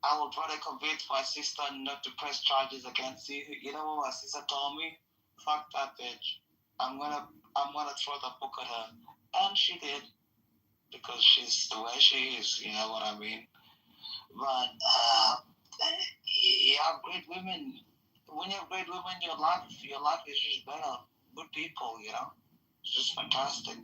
I will try to convince my sister not to press charges against you. You know what my sister told me? Fuck that bitch. I'm gonna throw the book at her, and she did, because she's the way she is. You know what I mean? But you have great women. When you have great women, your life is just better. Good people, It's just fantastic.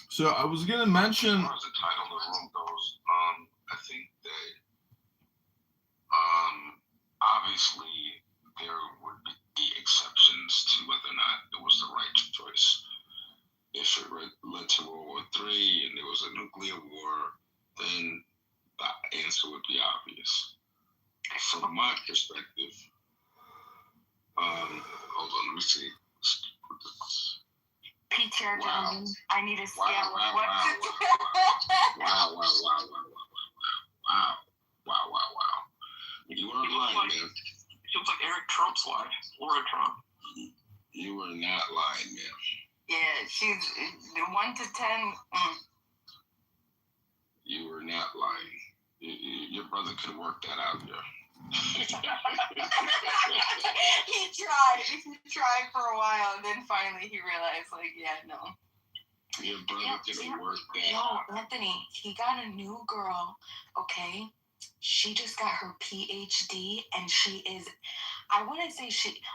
So I was gonna mention. As far as the title of the room goes, I think that obviously there would be exceptions to whether or not it was the right choice. If it led to World War III and there was a nuclear war, then the answer would be obvious. From my perspective, hold on, let me see. PTR Wow. gentlemen, I need a scale. Wow. You weren't lying, man. She looks like Eric Trump's wife, Laura Trump. You were not lying, man. Yeah, she's 1 to 10. You were not lying. Your brother could work that out, yeah. He tried for a while, and then finally he realized, no. Your brother could have worked that out. No, Anthony, he got a new girl, okay? She just got her PhD, and she is, I wouldn't say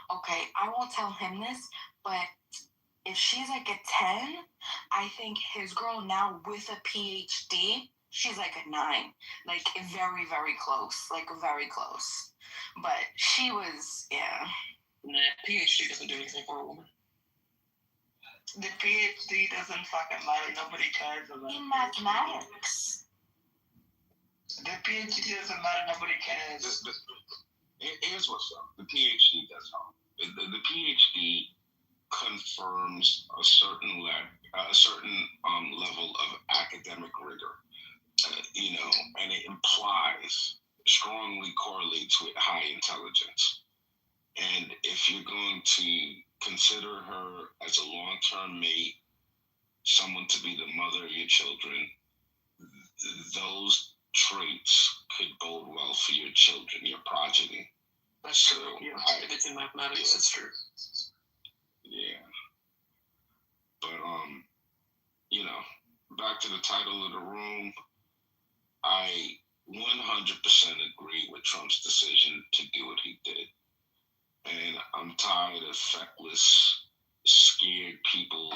I won't tell him this, but if she's like a 10, I think his girl now with a PhD, she's like a 9. Like very, very close. Like very close. But she was, yeah. Nah, PhD doesn't do anything for a woman. The PhD doesn't fucking matter. Nobody cares about in mathematics. The PhD doesn't matter. Nobody cares. Here's what's up. The PhD does help. The PhD confirms a certain level of academic rigor, and it implies, strongly correlates with high intelligence. And if you're going to consider her as a long-term mate, someone to be the mother of your children, those traits could bode well for your children, your progeny. That's true. Yeah, if it's in mathematics, it's true. Yeah. But back to the title of the room, I 100% agree with Trump's decision to do what he did. And I'm tired of feckless, scared people,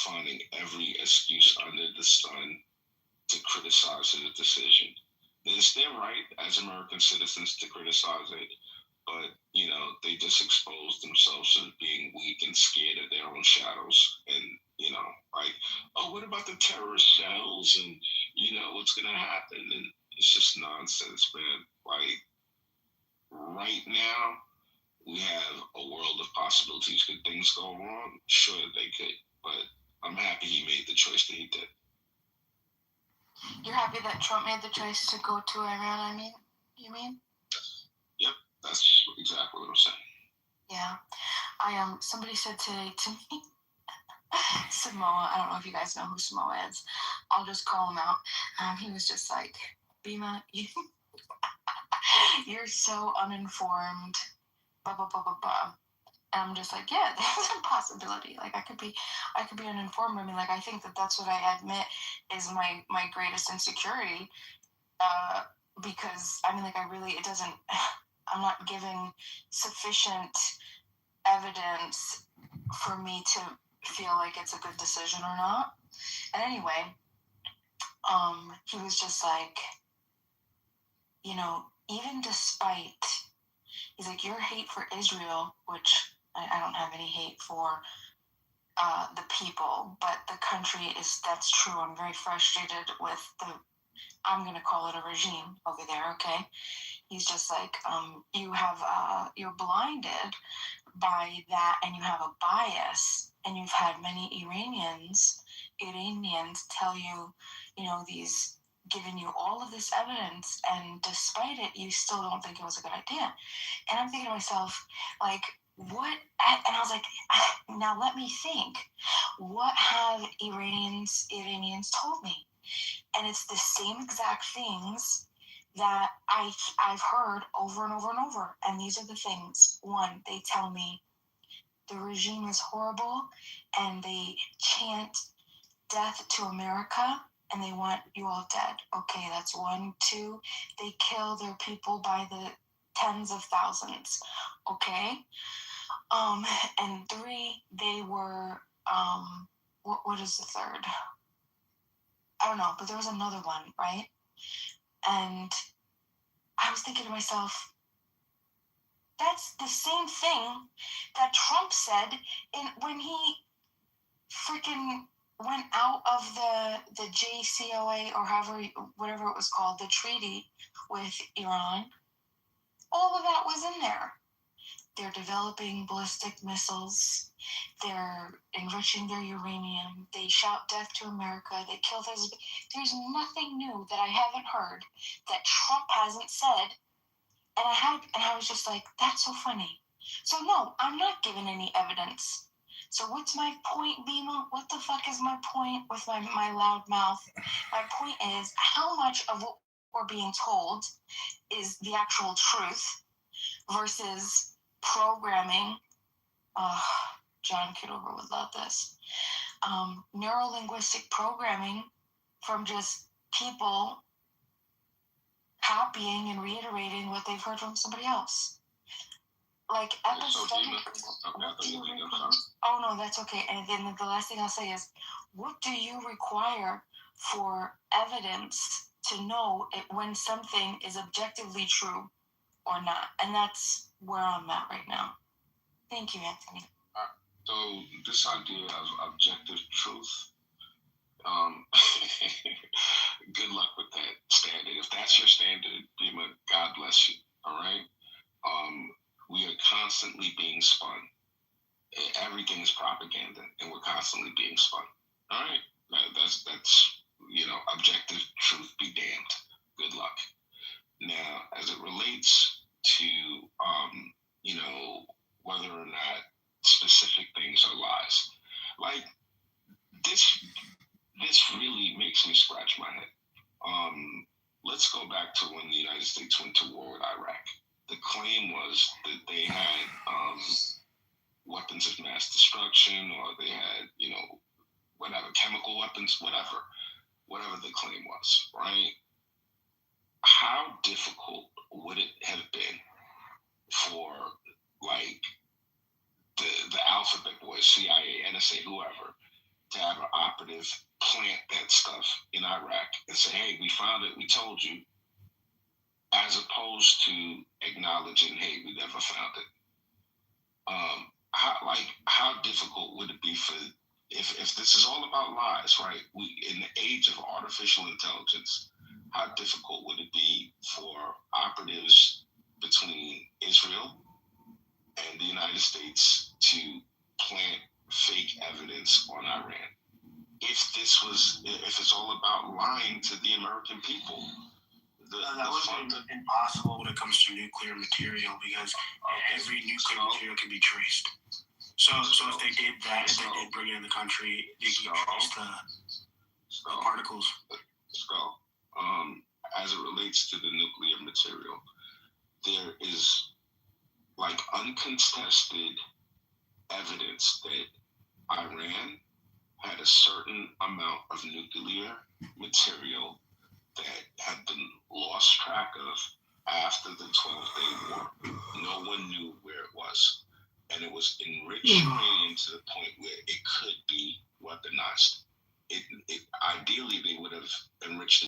finding every excuse under the sun to criticize his decision. It's their right as American citizens to criticize it, but they just expose themselves as being weak and scared of their own shadows. And what about the terrorist cells? And what's gonna happen? And it's just nonsense, man. Right now, we have a world of possibilities. Could things go wrong? Sure, they could, but I'm happy he made the choice that he did. You're happy that Trump made the choice to go to Iran, you mean? Yep, that's exactly what I'm saying. Yeah. Somebody said today to me, Samoa, I don't know if you guys know who Samoa is. I'll just call him out. He was just like, Bima, you're so uninformed, blah, blah, blah, blah, blah. And I'm just like, yeah, there's a possibility. Like I could be uninformed. I mean, like, I think that's what I admit is my greatest insecurity. Because I mean, like, I'm not given sufficient evidence for me to feel like it's a good decision or not. And anyway, he was just like, even despite, he's like, your hate for Israel, which I don't have any hate for the people, but the country that's true. I'm very frustrated with I'm going to call it a regime over there, okay? He's just like, you're blinded by that, and you have a bias, and you've had many Iranians tell you, giving you all of this evidence, and despite it, you still don't think it was a good idea. And I'm thinking to myself, like, what? And I was like, now let me think. What have Iranians told me? And it's the same exact things that I've heard over and over and over. And these are the things. One, they tell me the regime is horrible, and they chant death to America, and they want you all dead. Okay, that's 1. 2, they kill their people by the tens of thousands. Okay. And 3, they were, what is the third? I don't know, but there was another one, right? And I was thinking to myself, that's the same thing that Trump said when he freaking went out of the JCPOA, or whatever it was called, the treaty with Iran. All of that was in there. They're developing ballistic missiles. They're enriching their uranium. They shout death to America. They kill there's nothing new that I haven't heard that Trump hasn't said. And I was just like, that's so funny. So no, I'm not giving any evidence. So what's my point, Bima? What the fuck is my point with my loud mouth? My point is, how much of what we're being told is the actual truth versus programming? John Kitover would love this. Neurolinguistic programming from just people copying and reiterating what they've heard from somebody else. like So, Dina, epistemic. I'm sorry. Oh no, that's okay. And then the last thing I'll say is, what do you require for evidence to know when something is objectively true or not? And that's where I'm at right now. Thank you, Anthony. So this idea of objective truth, good luck with that standard. If that's your standard, Dima, God bless you. All right. We are constantly being spun. Everything is propaganda, and we're constantly being spun. All right. That's objective truth be damned. Good luck. Now, as it relates to whether or not specific things are lies, like this really makes me scratch my head. Let's go back to when the United States went to war with Iraq. The claim was that they had weapons of mass destruction, or they had, whatever, chemical weapons, whatever the claim was, right? How difficult would it have been for, like, the alphabet boys, CIA, NSA, whoever, to have an operative plant that stuff in Iraq and say, hey, we found it, we told you, as opposed to acknowledging, hey, we never found it. How difficult would it be for, if this is all about lies, right? We, in the age of artificial intelligence, how difficult would it be for operatives between Israel and the United States to plant fake evidence on Iran? If it's all about lying to the American people. That was impossible when it comes to nuclear material, because every nuclear material can be traced. So if they did that, if they did bring it in the country, they could trace the particles. So, as it relates to the nuclear material, there is, like, uncontested evidence that Iran had a certain amount of nuclear material that had been lost track of after the 12-day war. No one knew where it was. And it was enriched uranium to the point where it could be weaponized. Ideally, they would have enriched